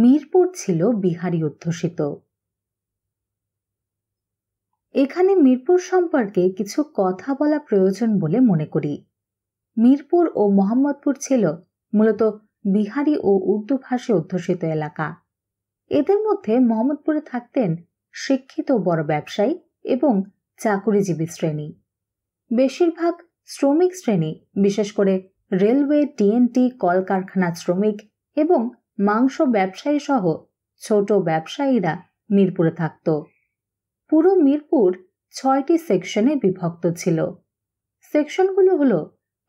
মিরপুর ছিল বিহারি অধ্যুষিত। এখানে মিরপুর সম্পর্কে কিছু কথা বলা প্রয়োজন বলে মনে করি। মিরপুর ও মোহাম্মদপুর ছিল মূলত বিহারি ও উর্দু ভাষী অধ্যুষিত এলাকা। এদের মধ্যে মোহাম্মদপুরে থাকতেন শিক্ষিত বড় ব্যবসায়ী এবং চাকুরিজীবী শ্রেণী। বেশিরভাগ শ্রমিক শ্রেণী, বিশেষ করে রেলওয়ে, টিএনটি, কলকারখানা শ্রমিক এবং মাংস ব্যবসায়ী সহ ছোট ব্যবসায়ীরা মিরপুরে থাকত। পুরো মিরপুর 6টি সেকশনে বিভক্ত ছিল। সেকশনগুলো হলো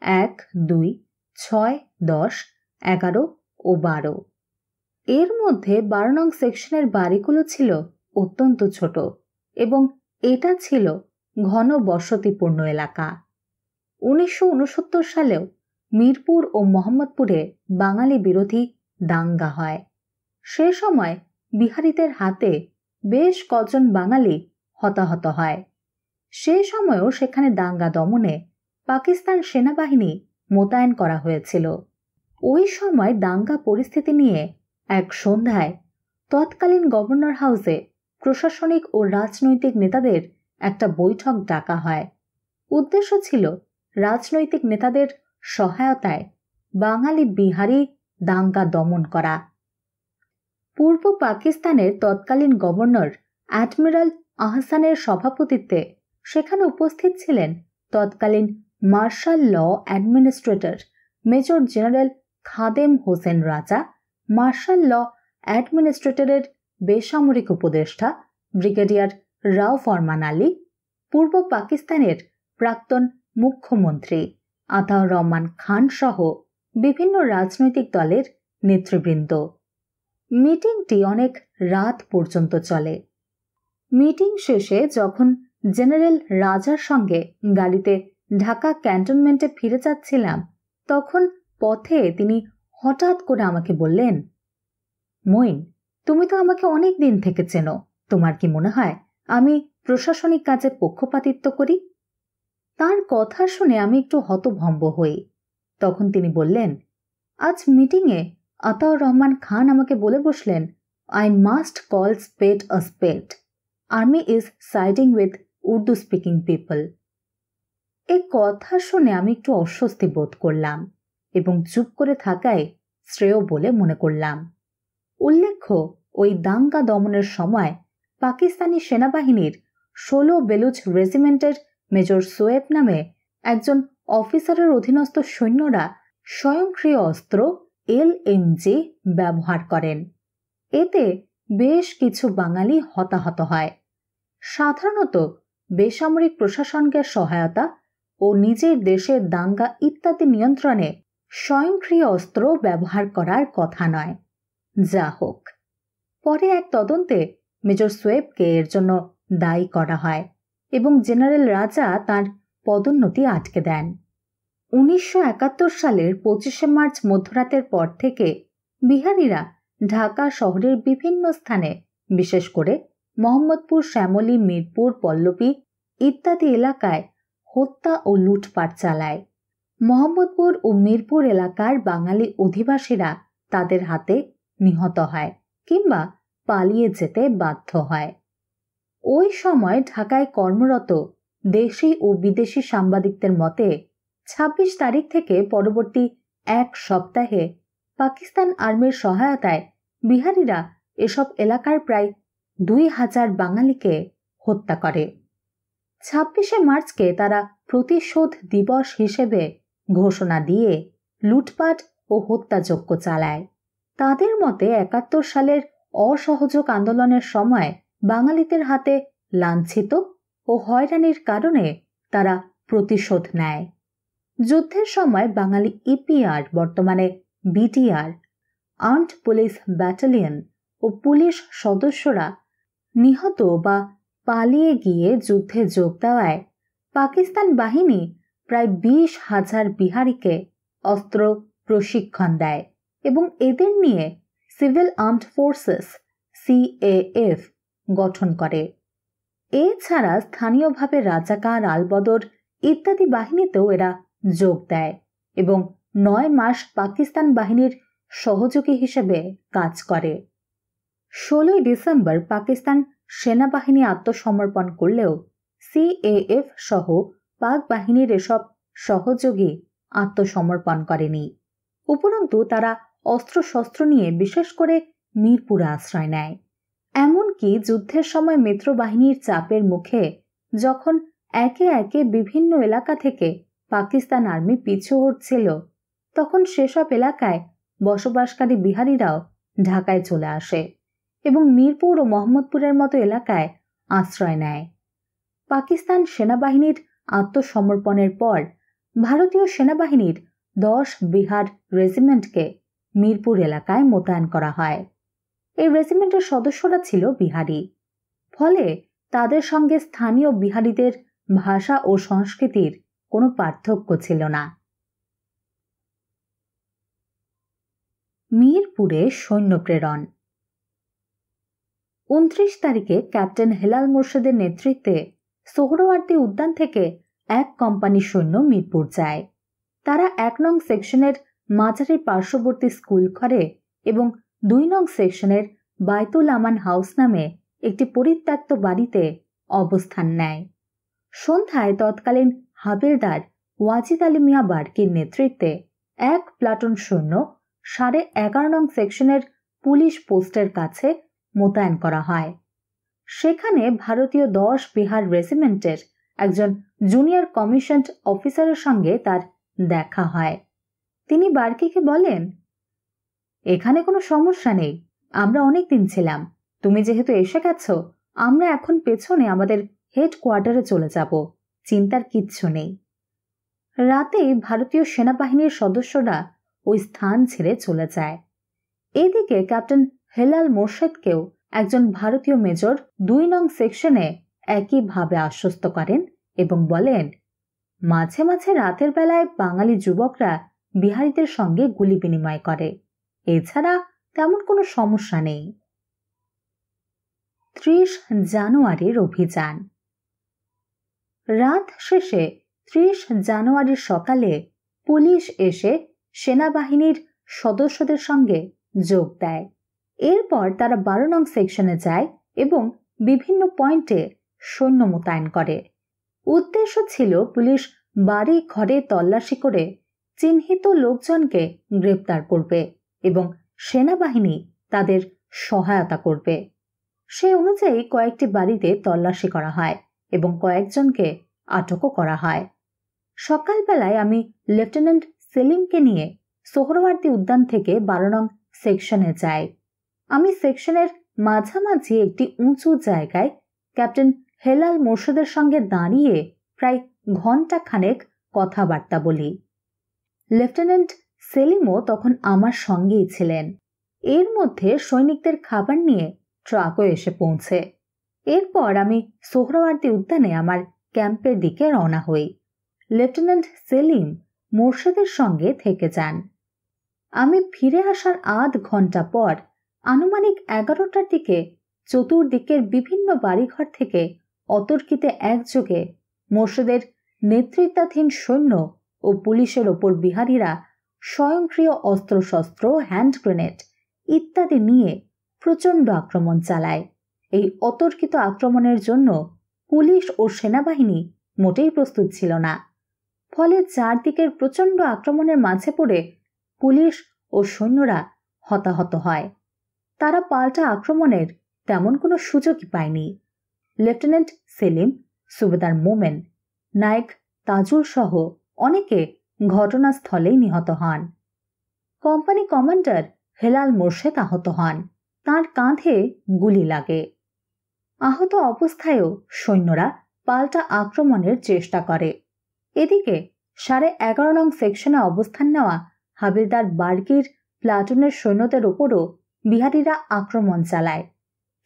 1, 2, 6, 10, 11 ও 12। এর মধ্যে 12 নং সেকশনের বাড়িগুলো ছিল অত্যন্ত ছোট এবং এটা ছিল ঘন বসতিপূর্ণ এলাকা। 1969 সালেও মিরপুর ও মোহাম্মদপুরে বাঙালি বিরোধী দাঙ্গা হয়। সে সময় বিহারিদের হাতে বেশ কজন বাঙালি হতাহত হয়। সে সময়ও সেখানে দাঙ্গা দমনে পাকিস্তান সেনাবাহিনী মোতায়েন করা হয়েছিল। ওই সময় দাঙ্গা পরিস্থিতি নিয়ে এক সন্ধ্যায় তৎকালীন গভর্নর হাউসে প্রশাসনিক ও রাজনৈতিক নেতাদের একটা বৈঠক ডাকা হয়। উদ্দেশ্য ছিল রাজনৈতিক নেতাদের সহায়তায় বাঙালি বিহারি দাঙ্গা দমন করা। পূর্ব পাকিস্তানের তৎকালীন গভর্নর অ্যাডমিরাল আহসানের সভাপতিত্বে সেখানে উপস্থিত ছিলেন তৎকালীন martial law administrator major general Khadem Hossain রাজা, মার্শাল ল অ্যাডমিনিস্ট্রেটরের বেসামরিক উপদেষ্টা ব্রিগেডিয়ার রাও ফরমান আলী, পূর্ব পাকিস্তানের প্রাক্তন মুখ্যমন্ত্রী আতাউর রহমান খান সহ বিভিন্ন রাজনৈতিক দলের নেতৃবৃন্দ। মিটিংটি অনেক রাত পর্যন্ত চলে। মিটিং শেষে যখন জেনারেল রাজার সঙ্গে গাড়িতে ঢাকা ক্যান্টনমেন্টে ফিরে যাচ্ছিলাম, তখন পথে তিনি হঠাৎ করে আমাকে বললেন, মঈন, তুমি তো আমাকে অনেক দিন থেকে চেনো, তোমার কি মনে হয় আমি প্রশাসনিক কাজে পক্ষপাতিত্ব করি? তার কথা শুনে আমি একটু হতভম্ব হই। তখন তিনি বললেন, আজ মিটিংয়ে আতাউর রহমান খান আমাকে বলে বসলেন, I must call spade a spade. Army is siding with Urdu speaking people. এই কথা শুনে আমি একটু অস্বস্তি বোধ করলাম এবং চুপ করে থাকায় শ্রেয় বলে মনে করলাম। উল্লেখ্য, ওই দাঙ্গা দমনের সময় পাকিস্তানি সেনাবাহিনীর 16 বেলুচ রেজিমেন্টের মেজর সোয়েব নামে একজন অফিসারের অধীনস্থ সৈন্যরা স্বয়ংক্রিয় অস্ত্র LMG ব্যবহার করেন। এতে বেশ কিছু বাঙালি হতাহত হয়। সাধারণত বেসামরিক প্রশাসনকে সহায়তা ও নিজের দেশের দাঙ্গা ইত্যাদি নিয়ন্ত্রণে স্বয়ংক্রিয় অস্ত্র ব্যবহার করার কথা নয়। যা হোক, পরে এক তদন্তে মেজর সোয়েবকে এর জন্য দায়ী করা হয় এবং জেনারেল রাজা তার পদোন্নতি আটকে দেন। 1971 সালের 25শে মার্চ মধ্যরাতের পর থেকে বিহারিরা ঢাকা শহরের বিভিন্ন স্থানে, বিশেষ করে মোহাম্মদপুর, শ্যামলী, মিরপুর, পল্লবী ইত্যাদি এলাকায় হত্যা ও লুটপাট চালায়। মোহাম্মদপুর ও মিরপুর এলাকার বাঙালি অধিবাসীরা তাদের হাতে নিহত হয় কিংবা পালিয়ে যেতে বাধ্য হয়। ওই সময় ঢাকায় কর্মরত দেশি ও বিদেশি সাংবাদিকদের মতে 26 তারিখ থেকে পরবর্তী এক সপ্তাহে পাকিস্তান আর্মির সহায়তায় বিহারিরা এসব এলাকার প্রায় 2000 বাঙালিকে হত্যা করে। 26শে মার্চকে তারা প্রতিশোধ দিবস হিসেবে ঘোষণা দিয়ে লুটপাট ও হত্যাযজ্ঞ চালায়। তাদের মতে 71 সালের অসহযোগ আন্দোলনের সময় বাঙালিদের হাতে লাঞ্ছিত ও হয়রানির কারণে তারা প্রতিশোধ নেয়। যুদ্ধের সময় বাঙালি ইপিআর, বর্তমানে বিটিআর, আর্মড পুলিশ ব্যাটালিয়ন ও পুলিশ সদস্যরা নিহত বা পালিয়ে গিয়ে যুদ্ধে যোগ দেওয়ায় পাকিস্তান বাহিনী প্রায় 20,000 বিহারিকে অস্ত্র প্রশিক্ষণ দেয় এবং এদের নিয়ে সিভিল আর্মড ফোর্সেস CAF গঠন করে। এছাড়া স্থানীয়ভাবে রাজাকার, আলবদর ইত্যাদি বাহিনীতেও এরা যোগ দেয় এবং 9 মাস পাকিস্তান বাহিনীর সহযোগী হিসেবে কাজ করে। 16 ডিসেম্বর পাকিস্তান সেনাবাহিনী আত্মসমর্পণ করলেও সিএএফ সহ পাক বাহিনীর এসব সহযোগী আত্মসমর্পণ করেনি। উপরন্তু তারা অস্ত্রশস্ত্র নিয়ে বিশেষ করে মিরপুরে আশ্রয় নেয়। এমনকি যুদ্ধের সময় মিত্র বাহিনীর চাপের মুখে যখন একে একে বিভিন্ন এলাকা থেকে পাকিস্তান আর্মি পিছু হটছিল, তখন সেসব এলাকায় বসবাসকারী বিহারিরাও ঢাকায় চলে আসে এবং মিরপুর ও মোহাম্মদপুরের মতো এলাকায় আশ্রয় নেয়। পাকিস্তান সেনাবাহিনীর আত্মসমর্পণের পর ভারতীয় সেনাবাহিনীর 10 বিহার রেজিমেন্টকে মিরপুর এলাকায় মোতায়েন করা হয়। এই রেজিমেন্টের সদস্যরা ছিল বিহারি, ফলে তাদের সঙ্গে স্থানীয় বিহারিদের ভাষা ও সংস্কৃতির কোনো পার্থক্য ছিল না। মিরপুরে সৈন্য প্রেরণ। 29 তারিখে ক্যাপ্টেন হেলাল মোর্শেদের নেতৃত্বে সোহরাওয়ার্দী উদ্যান থেকে এক কোম্পানি সৈন্য মিরপুর যায়। তারা 1 নং সেকশনের মাঝারি পার্শ্ববর্তী স্কুল ঘরে এবং 2 নং সেকশনের বাইতুল আমান হাউস নামে একটি পরিত্যক্ত বাড়িতে অবস্থান নেয়। সন্ধ্যায় তৎকালীন হাবিলদার ওয়াজিদ আলী মিয়া বার্কির নেতৃত্বে এক প্লাটুন সৈন্য 11.5 নং সেকশনের পুলিশ পোস্টের কাছে মোতায়েন করা হয়। সেখানে ভারতীয় 10 বিহার রেজিমেন্টের একজন জুনিয়র কমিশনড অফিসারের সঙ্গে তার দেখা হয়। তিনি বার্কিকে বলেন, এখানে কোনো সমস্যা নেই, আমরা অনেক দিন ছিলাম, তুমি যেহেতু এসে গেছো, আমরা এখন পেছনে আমাদের হেডকোয়ার্টারে চলে যাব, চিন্তার কিচ্ছু নেই। রাতেই ভারতীয় সেনাবাহিনীর সদস্যরা ওই স্থান ছেড়ে চলে যায়। এদিকে ক্যাপ্টেন হেলাল মোর্শেদকেও একজন ভারতীয় মেজর 2 নং সেকশনে একইভাবে আশ্বস্ত করেন এবং বলেন, মাঝে মাঝে রাতের বেলায় বাঙালি যুবকরা বিহারিদের সঙ্গে গুলি বিনিময় করে, এছাড়া তেমন কোনো সমস্যা নেই। 30 জানুয়ারির অভিযান। রাত শেষে 30 জানুয়ারির সকালে পুলিশ এসে সেনাবাহিনীর সদস্যদের সঙ্গে যোগ দেয়। এরপর তারা 12 নং সেকশনে যায় এবং বিভিন্ন পয়েন্টে সৈন্য মোতায়েন করে। উদ্দেশ্য ছিল পুলিশ বাড়ি ঘরে তল্লাশি করে চিহ্নিত লোকজনকে গ্রেপ্তার করবে এবং সেনাবাহিনী তাদের সহায়তা করবে। সে অনুযায়ী কয়েকটি বাড়িতে তল্লাশি করা হয় এবং কয়েকজনকে আটকও করা হয়। সকালবেলায় আমি লেফটেন্যান্ট সেলিমকে নিয়ে সোহরাওয়ার্দী উদ্যান থেকে 12 নং সেকশনে যাই। আমি সেকশনের মাঝামাঝি একটি উঁচু জায়গায় ক্যাপ্টেন হেলাল মোর্শেদের সঙ্গে দাঁড়িয়ে প্রায় ঘন্টা খানেক কথাবার্তা বলি। লেফটেন্যান্ট সেলিমও তখন আমার সঙ্গেই ছিলেন। এর মধ্যে সৈনিকদের খাবার নিয়ে ট্রাকও এসে পৌঁছে। এরপর আমি সোহরাওয়ার্দী উদ্যানে আমার ক্যাম্পের দিকে রওনা হই। লেফটেন্যান্ট সেলিম মোর্শেদের সঙ্গে থেকে যান। আমি ফিরে আসার আধ ঘন্টা পর আনুমানিক 11টার দিকে চতুর্দিকের বিভিন্ন বাড়িঘর থেকে অতর্কিতে একযোগে মোর্শেদের নেতৃত্বাধীন সৈন্য ও পুলিশের ওপর বিহারিরা স্বয়ংক্রিয় অস্ত্রশস্ত্র, হ্যান্ড গ্রেনেড ইত্যাদি নিয়ে প্রচণ্ড আক্রমণ চালায়। এই অতর্কিত আক্রমণের জন্য পুলিশ ও সেনাবাহিনী মোটেই প্রস্তুত ছিল না। ফলে চারদিকের প্রচণ্ড আক্রমণের মাঝে পড়ে পুলিশ ও সৈন্যরা হতাহত হয়। তারা পাল্টা আক্রমণের তেমন কোনো সুযোগই পায়নি। লেফটেন্যান্ট সেলিম, সুবেদার মোমেন, নায়েক তাজুল সহ অনেকে ঘটনাস্থলেই নিহত হন। কোম্পানি কমান্ডার হেলাল মোর্শেদ আহত হন, তার কাঁধে গুলি লাগে। আহত অবস্থায়ও সৈন্যরা পাল্টা আক্রমণের চেষ্টা করে। এদিকে 11.5 নং সেকশনে অবস্থান নেওয়া হাবিলদার বার্কির প্লাটুনের সৈন্যদের ওপরও বিহারিরা আক্রমণ চালায়,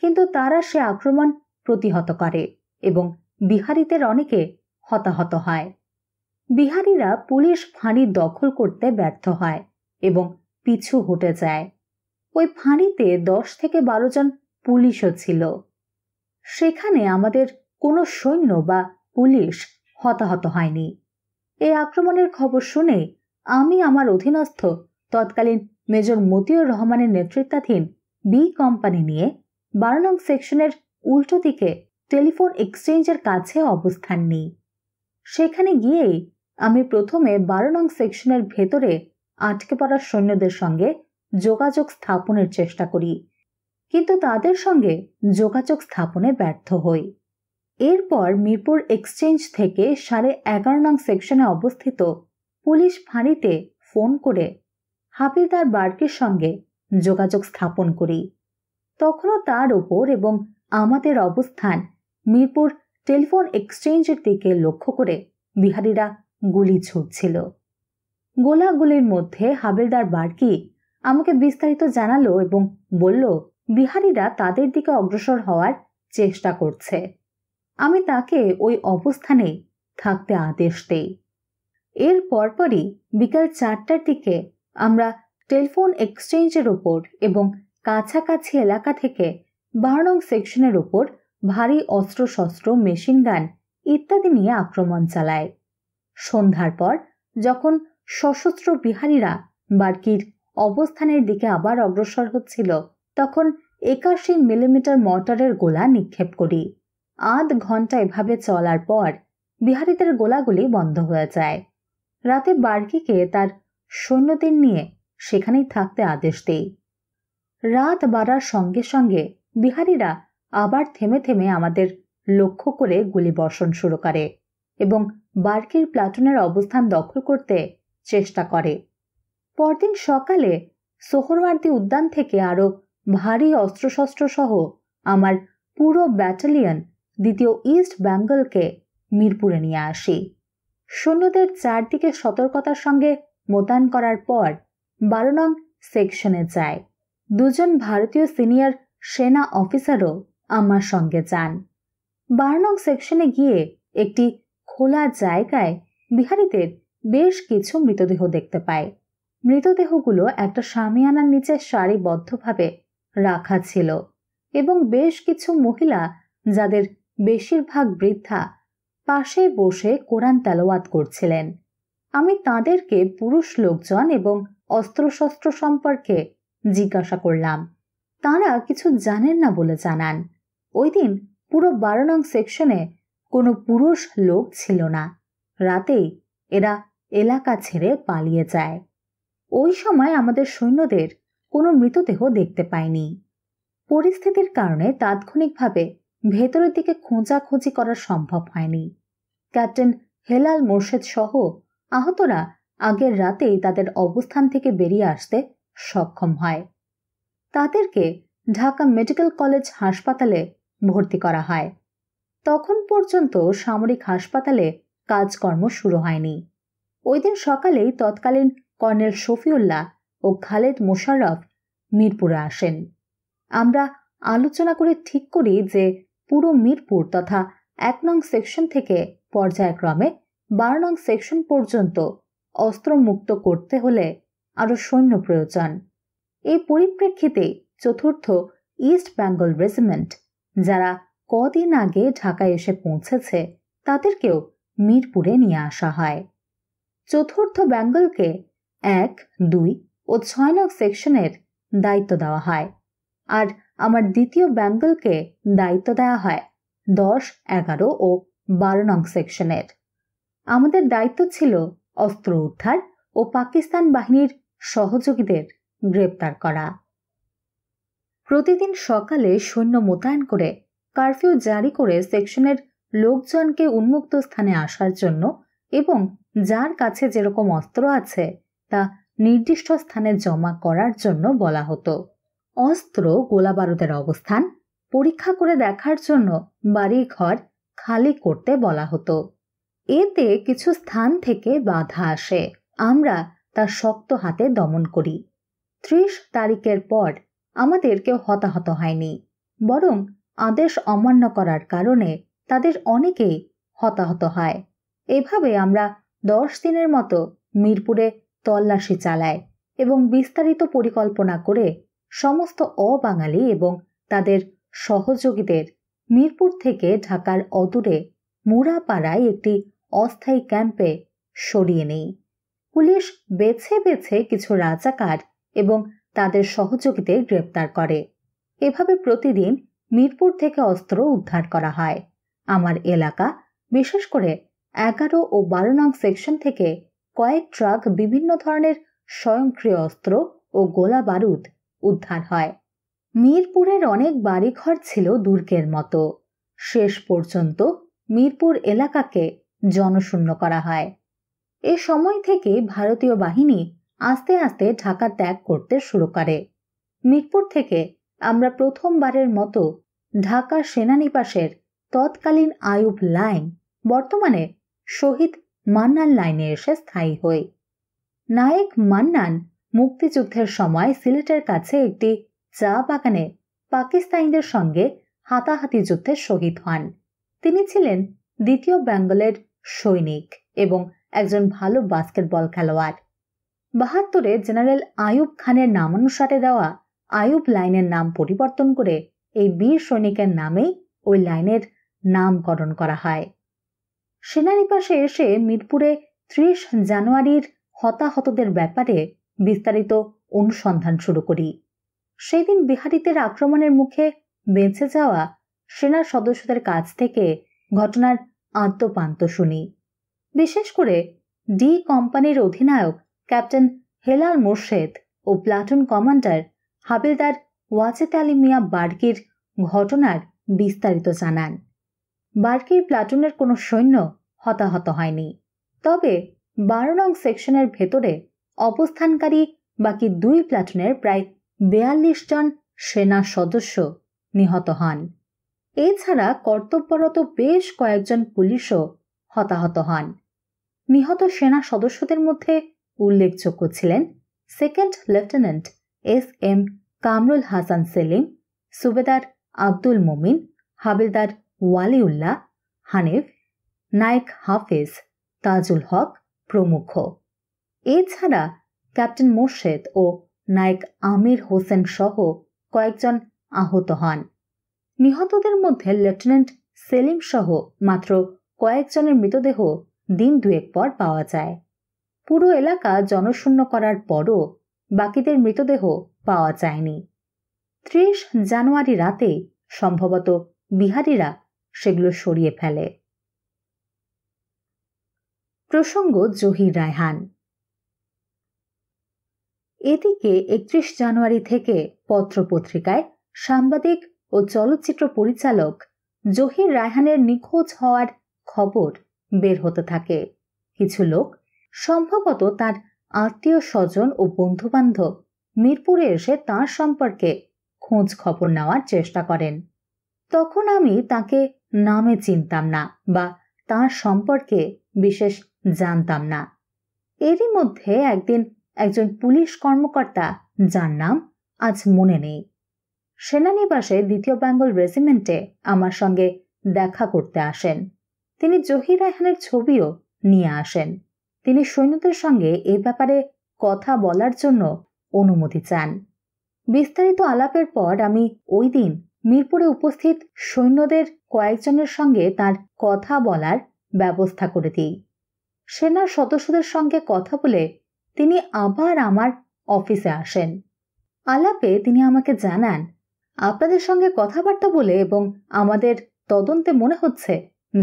কিন্তু তারা সে আক্রমণ প্রতিহত করে এবং বিহারিদের অনেকে হতাহত হয়। বিহারিরা পুলিশ ফাঁড়ি দখল করতে ব্যর্থ হয় এবং পিছু হটে যায়। ওই ফাঁড়িতে 10 থেকে 12 জন পুলিশও ছিল। সেখানে আমাদের কোনো সৈন্য বা পুলিশ হতাহত হয়নি। এই আক্রমণের খবর শুনে আমি আমার অধীনস্থ তৎকালীন মেজর মতিউর রহমানের নেতৃত্বাধীন বি কোম্পানি নিয়ে 12 নং সেকশনের উল্টো দিকে টেলিফোন এক্সচেঞ্জের কাছে অবস্থান নিই। সেখানে গিয়েই আমি প্রথমে 12 নং সেকশনের ভেতরে আটকে পড়া সৈন্যদের সঙ্গে যোগাযোগ স্থাপনের চেষ্টা করি, কিন্তু তাদের সঙ্গে যোগাযোগ স্থাপনে ব্যর্থ হই। এরপর মিরপুর এক্সচেঞ্জ থেকে 11.5 নং সেকশনে অবস্থিত পুলিশ ফাঁড়িতে ফোন করে হাবিলদার বার্কির সঙ্গে যোগাযোগ স্থাপন করি। তখনও তার ওপর এবং আমাদের অবস্থান মিরপুর টেলিফোন এক্সচেঞ্জের দিকে লক্ষ্য করে বিহারীরা গুলি ছুড়ছিল। গোলাগুলির মধ্যে হাবিলদার বার্কি আমাকে বিস্তারিত জানালো এবং বলল বিহারীরা তাদের দিকে অগ্রসর হওয়ার চেষ্টা করছে। আমি তাকে ওই অবস্থানে থাকতে আদেশ দেই। এর পরপরই বিকাল 4টার দিকে আমরা টেলিফোন এক্সচেঞ্জের ওপর এবং কাছাকাছি এলাকা থেকে 12 নং সেকশনের ওপর ভারী অস্ত্রশস্ত্র, মেশিন গান ইত্যাদি নিয়ে আক্রমণ চালায়। সন্ধ্যার পর যখন সশস্ত্র বিহারীরা বার্কির অবস্থানের দিকে আবার অগ্রসর হচ্ছিল, তখন 81 মিলিমিটার মর্টারের গোলা নিক্ষেপ করি। আধ ঘন্টা এভাবে চলার পর বিহারীদের গোলাগুলি বন্ধ হয়ে যায়। রাতে বার্কিকে তার সৈন্যদের নিয়ে সেখানেই থাকতে আদেশ দেই। রাত বাড়ার সঙ্গে সঙ্গে বিহারীরা আবার থেমে থেমে আমাদের লক্ষ্য করে গুলি বর্ষণ শুরু করে এবং বার্কির প্লাটুনের অবস্থান দখল করতে চেষ্টা করে। পরদিন সকালে সোহরওয়ার্দী উদ্যান থেকে আরো ভারী অস্ত্রশস্ত্র সহ আমার পুরো ব্যাটালিয়ন 2য় ইস্ট বেঙ্গলকে মিরপুরে নিয়ে আসি। সৈন্যদের চারদিকে সতর্কতার সঙ্গে মোতায়েন করার পর 12 নং সেকশনে যায়। 2 জন ভারতীয় সিনিয়র সেনা অফিসারও আমার সঙ্গে যান। 12 নং সেকশনে গিয়ে একটি খোলা জায়গায় বিহারীদের বেশ কিছু মৃতদেহ দেখতে পায়। মৃতদেহগুলো একটা শামিয়ানার নিচে সারিবদ্ধভাবে রাখা ছিল এবং বেশ কিছু মহিলা, যাদের বেশিরভাগ বৃদ্ধা, পাশে বসে কোরআন তেলাওয়াত করছিলেন। আমি তাদেরকে পুরুষ লোকজন এবং অস্ত্রশস্ত্র সম্পর্কে জিজ্ঞাসা করলাম। তারা কিছু জানেন না বলে জানান। ওই দিন পুরো 12 নং সেকশনে কোনো পুরুষ লোক ছিল না। রাতেই এরা এলাকা ছেড়ে পালিয়ে যায়। ওই সময় আমাদের সৈন্যদের কোনো মৃতদেহ দেখতে পাইনি। পরিস্থিতির কারণে তাৎক্ষণিকভাবে ভেতরের দিকে খোঁজাখুঁজি করা সম্ভব হয়নি। ক্যাপ্টেন হেলাল মোর্শেদ সহ আহতরা আগের রাতেই তাদের অবস্থান থেকে বেরিয়ে আসতে সক্ষম হয়। তাদেরকে ঢাকা মেডিকেল কলেজ হাসপাতালে ভর্তি করা হয়। তখন পর্যন্ত সামরিক হাসপাতালে কাজকর্ম শুরু হয়নি। ওই দিন সকালেই তৎকালীন কর্নেল শফিউল্লাহ ও খালেদ মোশাররফ মিরপুরে আসেন। আমরা আলোচনা করে ঠিক করি যে পুরো মিরপুর তথা 1 নং সেকশন থেকে পর্যায়ক্রমে 12 নং সেকশন পর্যন্ত অস্ত্রমুক্ত করতে হলে আরো সৈন্য প্রয়োজন। এই পরিপ্রেক্ষিতে 4th ইস্ট বেঙ্গল রেজিমেন্ট, যারা কদিন আগে ঢাকায় এসে পৌঁছেছে, তাদেরকেও মিরপুরে নিয়ে আসা হয়। 4th বেঙ্গলকে 1, 2 ও 6 নং সেকশনের দায়িত্ব দেওয়া হয়, আর আমার 2য় বেঙ্গলকে দায়িত্ব দেওয়া হয় 10, 11 ও 12 নং সেকশনের। আমাদের দায়িত্ব ছিল অস্ত্র উদ্ধার ও পাকিস্তান বাহিনীর সহযোগীদের গ্রেপ্তার করা। প্রতিদিন সকালে সৈন্য মোতায়েন করে কারফিউ জারি করে সেকশনের লোকজনকে উন্মুক্ত স্থানে আসার জন্য এবং যার কাছে যেরকম অস্ত্র আছে তা নির্দিষ্ট স্থানে জমা করার জন্য বলা হতো। অস্ত্র, গোলাবারুদের অবস্থান পরীক্ষা করে দেখার জন্য বাড়ি ঘর খালি করতে বলা হতো। এতে কিছু স্থান থেকে বাধা আসে, আমরা তা শক্ত হাতে দমন করি। 30 তারিখের পর আমাদের কেউ হতাহত হয়নি, বরং আদেশ অমান্য করার কারণে তাদের অনেকেই হতাহত হয়। এভাবে আমরা 10 দিনের মতো মিরপুরে তল্লাশি চালাই এবং বিস্তারিত পরিকল্পনা করে সমস্ত অবাঙালি এবং তাদের সহযোগীদের মিরপুর থেকে ঢাকার অদূরে মুরাপাড়ায় একটি অস্থায়ী ক্যাম্পে সরিয়ে নেই। পুলিশ বেছে বেছে কিছু রাজাকার এবং তাদের সহযোগীদের গ্রেপ্তার করে। এভাবে প্রতিদিন মিরপুর থেকে অস্ত্র উদ্ধার করা হয়। আমার এলাকা, বিশেষ করে 11 ও 12 নং সেকশন থেকে কয়েক ট্রাক বিভিন্ন ধরনের স্বয়ংক্রিয় অস্ত্র ও গোলা বারুদ উদ্ধার হয়। মিরপুরের অনেক বাড়িঘর ছিল দুর্গের মতো। শেষ পর্যন্ত মিরপুর এলাকাকে জনশূন্য করা হয়। এ সময় থেকে ভারতীয় বাহিনী আস্তে আস্তে ঢাকা ত্যাগ করতে শুরু করে। মিরপুর থেকে আমরা প্রথমবারের মতো ঢাকা সেনানিবাসের তৎকালীন আইয়ুব লাইন, বর্তমানে শহীদ মান্নান লাইনে এসে স্থায়ী হই। নায়েক মান্নান মুক্তিযুদ্ধের সময় সিলেটের কাছে একটি চা বাগানে পাকিস্তানিদের সঙ্গে হাতাহাতি যুদ্ধে শহীদ হন। তিনি ছিলেন দ্বিতীয় বেঙ্গলের সৈনিক এবং একজন ভালো বাস্কেটবল খেলোয়াড়। 72-এ জেনারেল আইয়ুব খানের নামানুসারে দেওয়া আইয়ুব লাইনের নাম পরিবর্তন করে এই বীর সৈনিকের নামেই ওই লাইনের নামকরণ করা হয়। সেনানিবাসে এসে মিরপুরে 30 জানুয়ারির হতাহতদের ব্যাপারে বিস্তারিত অনুসন্ধান শুরু করি। সেই দিন বিহারিদের আক্রমণের মুখে বেঁচে যাওয়া সেনা সদস্যদের কাছ থেকে ঘটনার আদ্যোপান্ত শুনি। বিশেষ করে ডি কোম্পানির অধিনায়ক ক্যাপ্টেন হেলাল মোর্শেদ ও প্লাটুন কমান্ডার হাবিলদার ওয়াজেদ আলী মিয়া বার্কির ঘটনার বিস্তারিত জানান। বার্কির প্লাটুনের কোনো সৈন্য হতাহত হয়নি, তবে 12 নং সেকশনের ভেতরে অবস্থানকারী বাকি 2 প্লাটুনের প্রায় 42 জন সেনা সদস্য নিহত হন। এছাড়া কর্তব্যরত বেশ কয়েকজন পুলিশও হতাহত হন। নিহত সেনা সদস্যদের মধ্যে উল্লেখযোগ্য ছিলেন second lieutenant S M. Kamrul Hasan Selim, subedar Abdul Mumin, havildar Waliullah, Hanif, Naik হাফিজ, তাজুল হক প্রমুখ। এছাড়া ক্যাপ্টেন মোর্শেদ ও নায়েক আমির হোসেন সহ কয়েকজন আহত হন। নিহতদের মধ্যে লেফটেন্যান্ট সেলিম সহ মাত্র কয়েকজনের মৃতদেহ দিন দুয়েক পর পাওয়া যায়। পুরো এলাকা জনশূন্য করার পরও বাকিদের মৃতদেহ পাওয়া যায়নি। 30 জানুয়ারি রাতে সম্ভবত বিহারিরা সেগুলো সরিয়ে ফেলে। প্রসঙ্গ জহির রায়হান। এদিকে 31 জানুয়ারি থেকে পত্রপত্রিকায় সাংবাদিক ও চলচ্চিত্র পরিচালক জহির রায়হানের নিখোঁজ হওয়ার খবর বের হতে থাকে। কিছু লোক, সম্ভবত তার আত্মীয় স্বজন ও বন্ধুবান্ধব, মিরপুরে এসে তাঁর সম্পর্কে খোঁজ খবর নেওয়ার চেষ্টা করেন। তখন আমি তাকে নামে চিনতাম না বা তাঁর সম্পর্কে বিশেষ জানতাম না। এরই মধ্যে একদিন একজন পুলিশ কর্মকর্তা, যার নাম আজ মনে নেই, সেনানিবাসে 2য় বেঙ্গল রেজিমেন্টে আমার সঙ্গে দেখা করতে আসেন। তিনি জহির রায়হানের ছবিও নিয়ে আসেন। তিনি সৈন্যদের সঙ্গে এ ব্যাপারে কথা বলার জন্য অনুমতি চান। বিস্তারিত আলাপের পর আমি ওই দিন মিরপুরে উপস্থিত সৈন্যদের কয়েকজনের সঙ্গে তার কথা বলার ব্যবস্থা করে দিই। সেনার সদস্যদের সঙ্গে কথা বলে তিনি আবার আমার অফিসে আসেন। আলাপে তিনি আমাকে জানান, আপনাদের সঙ্গে কথাবার্তা বলে এবং আমাদের তদন্তে মনে হচ্ছে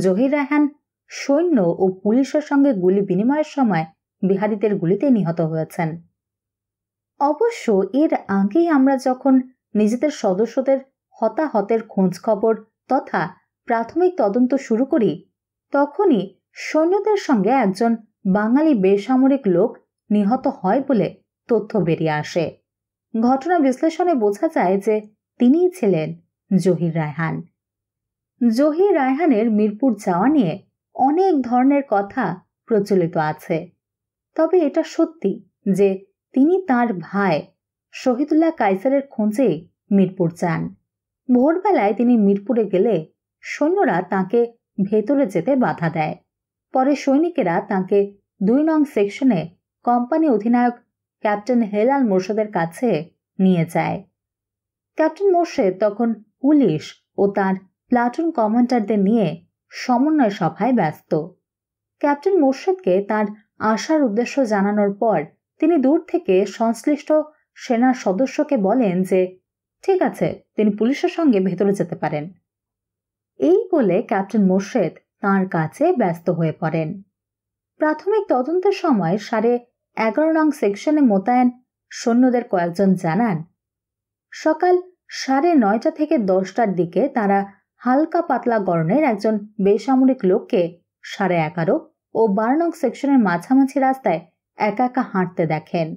জহির রায়হান সৈন্য ও পুলিশের সঙ্গে গুলি বিনিময়ের সময় বিহারিদের গুলিতে নিহত হয়েছেন। অবশ্য এর আগেই আমরা যখন নিজেদের সদস্যদের হতাহতের খোঁজ খবর তথা প্রাথমিক তদন্ত শুরু করি, তখনই সৈন্যদের সঙ্গে একজন বাঙালি বেসামরিক লোক নিহত হয় বলে তথ্য বেরিয়ে আসে। ঘটনা বিশ্লেষণে বোঝা যায় যে তিনিই ছিলেন জহির রায়হান। জহির রায়হানের মিরপুর যাওয়া নিয়ে অনেক ধরনের কথা প্রচলিত আছে, তবে এটা সত্যি যে তিনি তার ভাই শহীদুল্লাহ কায়সারের খোঁজে মিরপুর যান। ভোরবেলায় তিনি মিরপুরে গেলে সৈন্যরা তাকে ভেতরে যেতে বাধা দেয়। পরে সৈনিকেরা তাকে 2 নং সেকশনে কোম্পানি অধিনায়ক ক্যাপ্টেন হেলাল মোর্শেদের কাছে নিয়ে যায়। ক্যাপ্টেন মোর্শেদ তখন পুলিশ ও তার প্লাটুন কমান্ডারদের নিয়ে সমন্বয় সভায় ব্যস্ত। ক্যাপ্টেন মোর্শেদকে তার আসার উদ্দেশ্য জানানোর পর তিনি দূর থেকে সংশ্লিষ্ট সেনার সদস্যকে বলেন যে ঠিক আছে, তিনি পুলিশের সঙ্গে ভেতরে যেতে পারেন। এই বলে ক্যাপ্টেন মোর্শেদ তাঁর কাছে ব্যস্ত হয়ে পড়েন। প্রাথমিক তদন্তের সময় 11:30 নং সেকশনে মোতায়েন সৈন্যদের কয়েকজন জানান, সকাল 9:30 থেকে 10টার দিকে তারা হালকা পাতলা গড়নের একজন বেসামরিক লোককে 11:30 ও 12 নং সেকশনের মাঝামাঝি রাস্তায় একা একা হাঁটতে দেখেন।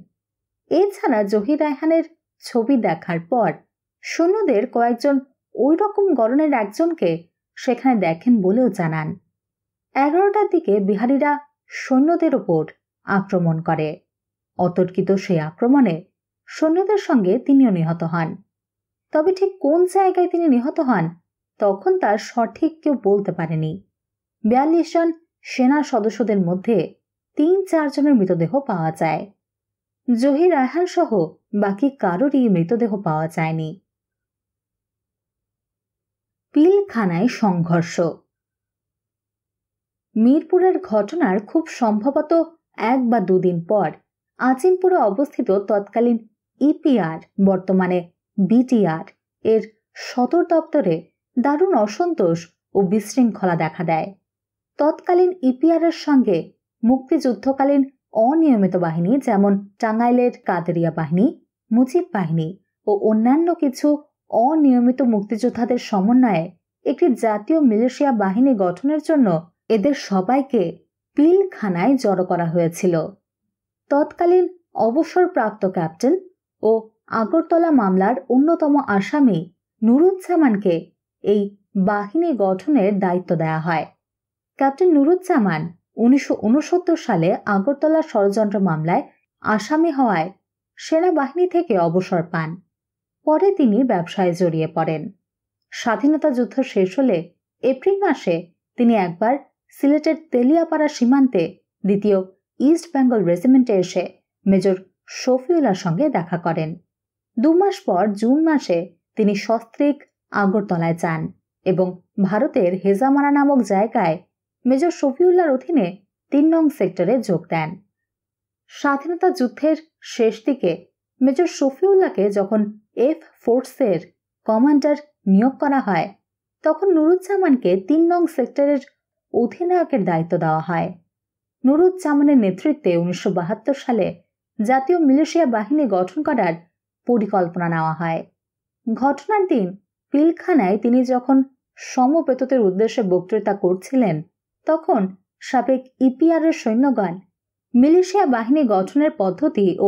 এছাড়া জহির রায়হানের ছবি দেখার পর সৈন্যদের কয়েকজন ওই রকম গড়নের একজনকে সেখানে দেখেন বলেও জানান। 11টার দিকে বিহারিরা সৈন্যদের ওপর আক্রমণ করে। অতর্কিত সেই আক্রমণে সৈন্যদের সঙ্গে তিনিও নিহত হন। তবে ঠিক কোন জায়গায় তিনি নিহত হন তখন তার সঠিক কেউ বলতে পারেনি। 42 জন সেনা সদস্যদের মধ্যে 3-4 জনের মৃতদেহ পাওয়া যায়। জহির রায়হান সহ বাকি কারোরই মৃতদেহ পাওয়া যায়নি। পিলখানায় সংঘর্ষ। মিরপুরের ঘটনার খুব সম্ভবত 1 বা 2 দিন পর আজিমপুরে অবস্থিত তৎকালীন ইপিআর, বর্তমানে বিটিআর এর সদর দপ্তরে দারুণ অসন্তোষ ও বিশৃঙ্খলা দেখা দেয়। তৎকালীন ইপিআর এর সঙ্গে মুক্তিযুদ্ধকালীন অনিয়মিত বাহিনী যেমন টাঙ্গাইলের কাদেরিয়া বাহিনী, মুজিব বাহিনী ও অন্যান্য কিছু অনিয়মিত মুক্তিযোদ্ধাদের সমন্বয়ে একটি জাতীয় মিলিশিয়া বাহিনী গঠনের জন্য এদের সবাইকে পিলখানায় জড়ো করা হয়েছিল। তৎকালীন অবসরপ্রাপ্ত ক্যাপ্টেন ও আগরতলা মামলার অন্যতম আসামি নুরুজ্জামানকে এই বাহিনী গঠনের দায়িত্ব দেওয়া হয়। ক্যাপ্টেন নুরুজ্জামান 1969 সালে আগরতলা ষড়যন্ত্র মামলায় আসামি হওয়ায় সেনাবাহিনী থেকে অবসর পান। পরে তিনি ব্যবসায় জড়িয়ে পড়েন। স্বাধীনতা যুদ্ধ শেষ হলে এপ্রিল মাসে তিনি একবার সিলেটের তেলিয়াপাড়া সীমান্তে দ্বিতীয় ইস্ট বেঙ্গল রেজিমেন্টে এসে মেজর শফিউল্লাহর সঙ্গে দেখা করেন। 2 মাস পর জুন মাসে তিনি সস্ত্রীক আগরতলায় যান এবং ভারতের হেজামারা নামক জায়গায় মেজর শফিউল্লাহর অধীনে 3 নং সেক্টরে যোগ দেন। স্বাধীনতা যুদ্ধের শেষ দিকে মেজর শফিউল্লাহকে যখন এফ ফোর্সের কমান্ডার নিয়োগ করা হয় তখন নুরুজ্জামানকে 3 নং সেক্টরের অধিনায়কের দায়িত্ব দেওয়া হয়। নুরুজ্জামানের নেতৃত্বে 1972 সালে জাতীয় মিলিশিয়া বাহিনী গঠন করার পরিকল্পনা নেওয়া হয়। ঘটনার দিন পিলখানায় তিনি যখন সমবেতদের উদ্দেশ্যে বক্তৃতা করছিলেন তখন সাবেক ইপিআর এর সৈন্যগণ মিলিশিয়া বাহিনী গঠনের পদ্ধতি ও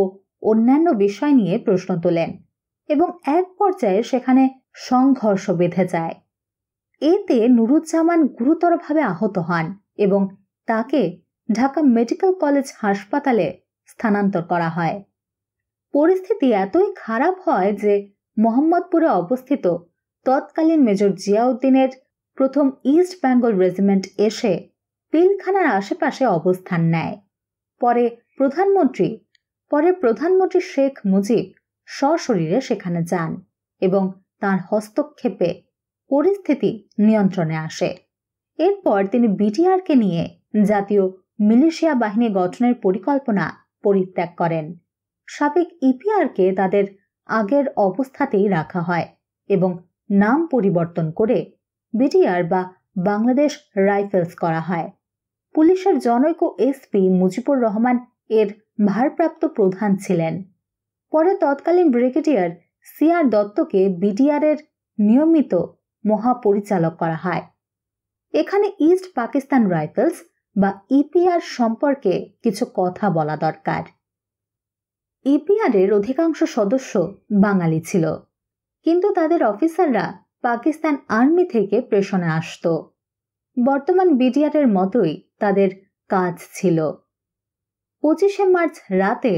অন্যান্য বিষয় নিয়ে প্রশ্ন তোলেন এবং এক পর্যায়ে সেখানে সংঘর্ষ বেঁধে যায়। এতে নুরুজ্জামান গুরুতরভাবে আহত হন এবং তাকে ঢাকা মেডিকেল কলেজ হাসপাতালে স্থানান্তর করা হয়। পরিস্থিতি এতই খারাপ হয় যে মোহাম্মদপুরে অবস্থিত তৎকালীন মেজর জিয়াউদ্দিনের প্রথম ইস্ট বেঙ্গল রেজিমেন্ট এসে পিলখানার আশেপাশে অবস্থান নেয়। পরে প্রধানমন্ত্রী শেখ মুজিব সশরীরে সেখানে যান এবং তার হস্তক্ষেপে পরিস্থিতি নিয়ন্ত্রণে আসে। এরপর তিনি বিটিআরকে নিয়ে জাতীয় মিলিশিয়া বাহিনী গঠনের পরিকল্পনা পরিত্যাগ করেন। সাবেক ইপিআরকে তাদের আগের অবস্থাতেই রাখা হয় এবং নাম পরিবর্তন করে বিটিআর বা বাংলাদেশ রাইফেলস করা হয়। পুলিশের জনৈক এসপি মুজিবুর রহমান এর ভারপ্রাপ্ত প্রধান ছিলেন। পরে তৎকালীন ব্রিগেডিয়ার সিআর দত্তকে বিটিআর এর নিয়মিত মহাপরিচালক করা হয়। এখানে ইস্ট পাকিস্তান রাইফেলস বা ইপিআর সম্পর্কে কিছু কথা বলা দরকার। ইপিআর এর অধিকাংশ সদস্য বাঙালি ছিল, কিন্তু তাদের অফিসাররা পাকিস্তান আর্মি থেকে প্রেষণে আসত। বর্তমান বিটিআর এর মতোই তাদের কাজ ছিল। 25শে মার্চ রাতে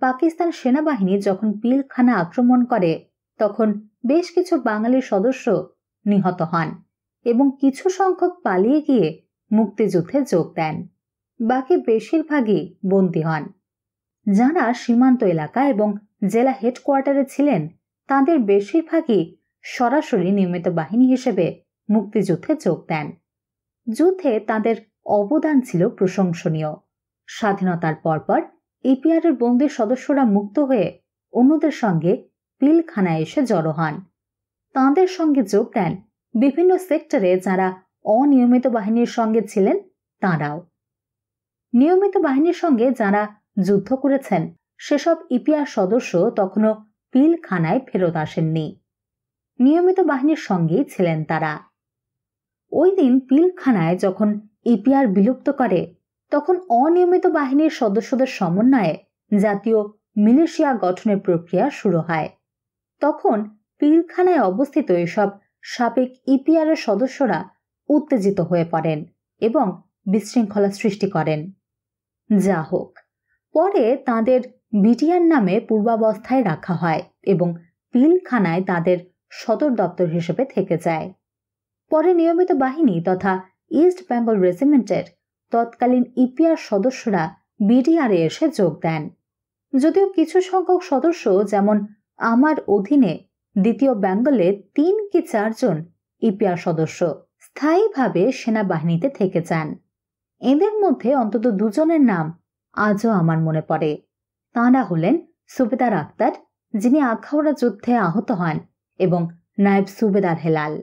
পাকিস্তান সেনাবাহিনী যখন পিলখানা আক্রমণ করে তখন বেশ কিছু বাঙালি সদস্য নিহত হন এবং কিছু সংখ্যক পালিয়ে গিয়ে মুক্তিযুদ্ধে যোগ দেন। বাকি বেশিরভাগই বন্দী হন। যারা সীমান্ত এলাকা এবং জেলা হেডকোয়ার্টারে ছিলেন তাদের বেশিরভাগই সরাসরি নিয়মিত বাহিনী হিসেবে মুক্তিযুদ্ধে যোগ দেন। যুদ্ধে তাদের অবদান ছিল প্রশংসনীয়। স্বাধীনতার পরপর ইপিআর এর বন্দী সদস্যরা মুক্ত হয়ে অন্যদের সঙ্গে পিলখানায় এসে জড়ো হন। তাঁদের সঙ্গে যোগ দেন বিভিন্ন সেক্টরে যারা অনিয়মিত বাহিনীর সঙ্গে ছিলেন তাঁরাও। নিয়মিত বাহিনীর সঙ্গে যারা যুদ্ধ করেছেন সেসব ইপিআর সদস্য তখনও পিলখানায় ফেরত আসেননি। নিয়মিত বাহিনীর সঙ্গেই ছিলেন তারা। ওই দিন পিলখানায় যখন ইপিআর বিলুপ্ত করে তখন অনিয়মিত বাহিনীর সদস্যদের সমন্বয়ে জাতীয় মিলিশিয়া গঠনের প্রক্রিয়া শুরু হয়। তখন পিলখানায় অবস্থিত এসব সাবেক ইপিআর এর সদস্যরা উত্তেজিত হয়ে পড়েন এবং বিশৃঙ্খলা সৃষ্টি করেন। যা হোক, পরে তাদের বিটিআর নামে পূর্বাবস্থায় রাখা হয় এবং পিলখানায় তাদের সদর দপ্তর হিসেবে থেকে যায়। পরে নিয়মিত বাহিনী তথা ইস্ট বেঙ্গল রেজিমেন্টের তৎকালীন ইপিআর সদস্যরা বিটিআরে এসে যোগ দেন। যদিও কিছু সংখ্যক সদস্য, যেমন আমার অধীনে দ্বিতীয় বেঙ্গলে ৩ কি ৪ জন ইপিআর সদস্য স্থায়ীভাবে সেনাবাহিনীতে থেকে যান। এদের মধ্যে অন্তত 2 জনের নাম আজও আমার মনে পড়ে। তাঁরা হলেন সুবেদার আক্তার, যিনি আখাউড়া যুদ্ধে আহত হন, এবং নায়েব সুবেদার হেলাল।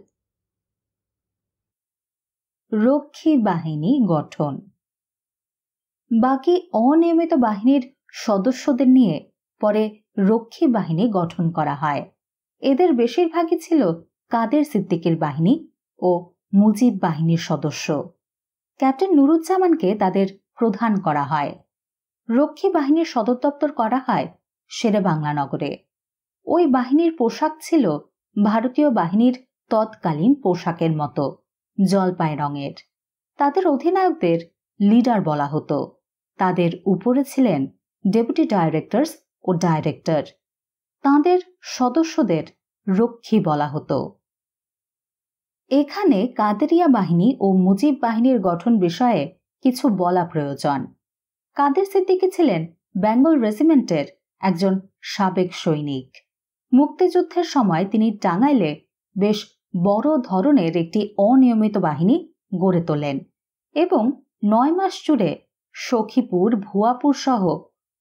রক্ষী বাহিনী গঠন। বাকি অনিয়মিত বাহিনীর সদস্যদের নিয়ে পরে রক্ষী বাহিনী গঠন করা হয়। এদের বেশিরভাগই ছিল কাদের সিদ্দিকীর বাহিনী ও মুজিব বাহিনীর সদস্য। ক্যাপ্টেন নুরুজ্জামানকে তাদের প্রধান করা হয়। রক্ষী বাহিনীর সদর দপ্তর করা হয় শেরেবাংলা নগরে। ওই বাহিনীর পোশাক ছিল ভারতীয় বাহিনীর তৎকালীন পোশাকের মতো জলপাই রঙের। তাদের অধিনায়কদের লিডার বলা হতো। তাদের উপরে ছিলেন ডেপুটি ডাইরেক্টরস ও ডাইরেক্টর। তাদের সদস্যদের রক্ষী বলা হতো। এখানে কাদেরিয়া বাহিনী ও মুজিব বাহিনীর গঠন বিষয়ে কিছু বলা প্রয়োজন। কাদের সিদ্দিকী ছিলেন বেঙ্গল রেজিমেন্টের একজন সাবেক সৈনিক। মুক্তিযুদ্ধের সময় তিনি টাঙ্গাইলে বেশ বড় ধরনের একটি অনিয়মিত বাহিনী গড়ে তোলেন এবং 9 মাস জুড়ে সখীপুর, ভুয়াপুর সহ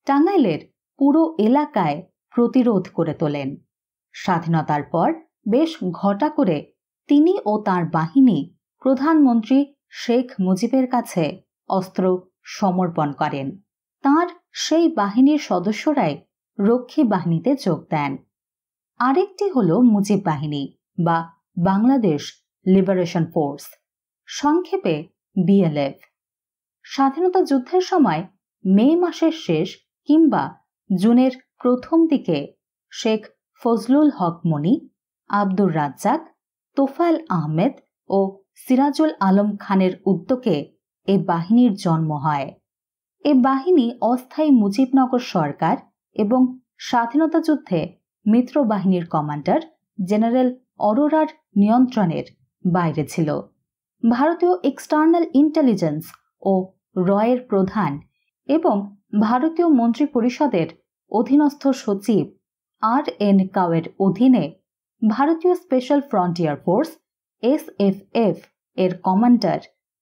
টাঙ্গাইলের পুরো এলাকায় প্রতিরোধ করে তোলেন। স্বাধীনতার পর বেশ ঘটা করে তিনি ও তার বাহিনী প্রধানমন্ত্রী শেখ মুজিবের কাছে অস্ত্র সমর্পণ করেন। তার সেই বাহিনীর সদস্যরাই রক্ষী বাহিনীতে যোগ দেন। আরেকটি হল মুজিব বাহিনী বা বাংলাদেশ লিবারেশন ফোর্স, সংক্ষেপে বিএলএফ। স্বাধীনতা যুদ্ধের সময় মে মাসের শেষ কিংবা জুনের প্রথম দিকে শেখ ফজলুল হক মনি, আব্দুর রাজ্জাক, তোফায়েল আহমেদ ও সিরাজুল আলম খানের উদ্যোগে এ বাহিনীর জন্ম হয়। এ বাহিনী অস্থায়ী মুজিবনগর সরকার এবং স্বাধীনতা যুদ্ধে মিত্র বাহিনীর কমান্ডার জেনারেল অরোরার নিয়ন্ত্রণের বাইরে ছিল। ভারতীয় এক্সটার্নাল ইন্টেলিজেন্স ও রয়ের প্রধান এবং ভারতীয় মন্ত্রী পরিষদের অধীনস্থ সচিব আর.এন. কাওয়ের অধীনে ভারতীয় স্পেশাল ফ্রন্টিয়ার ফোর্স এসএফএফ এর commander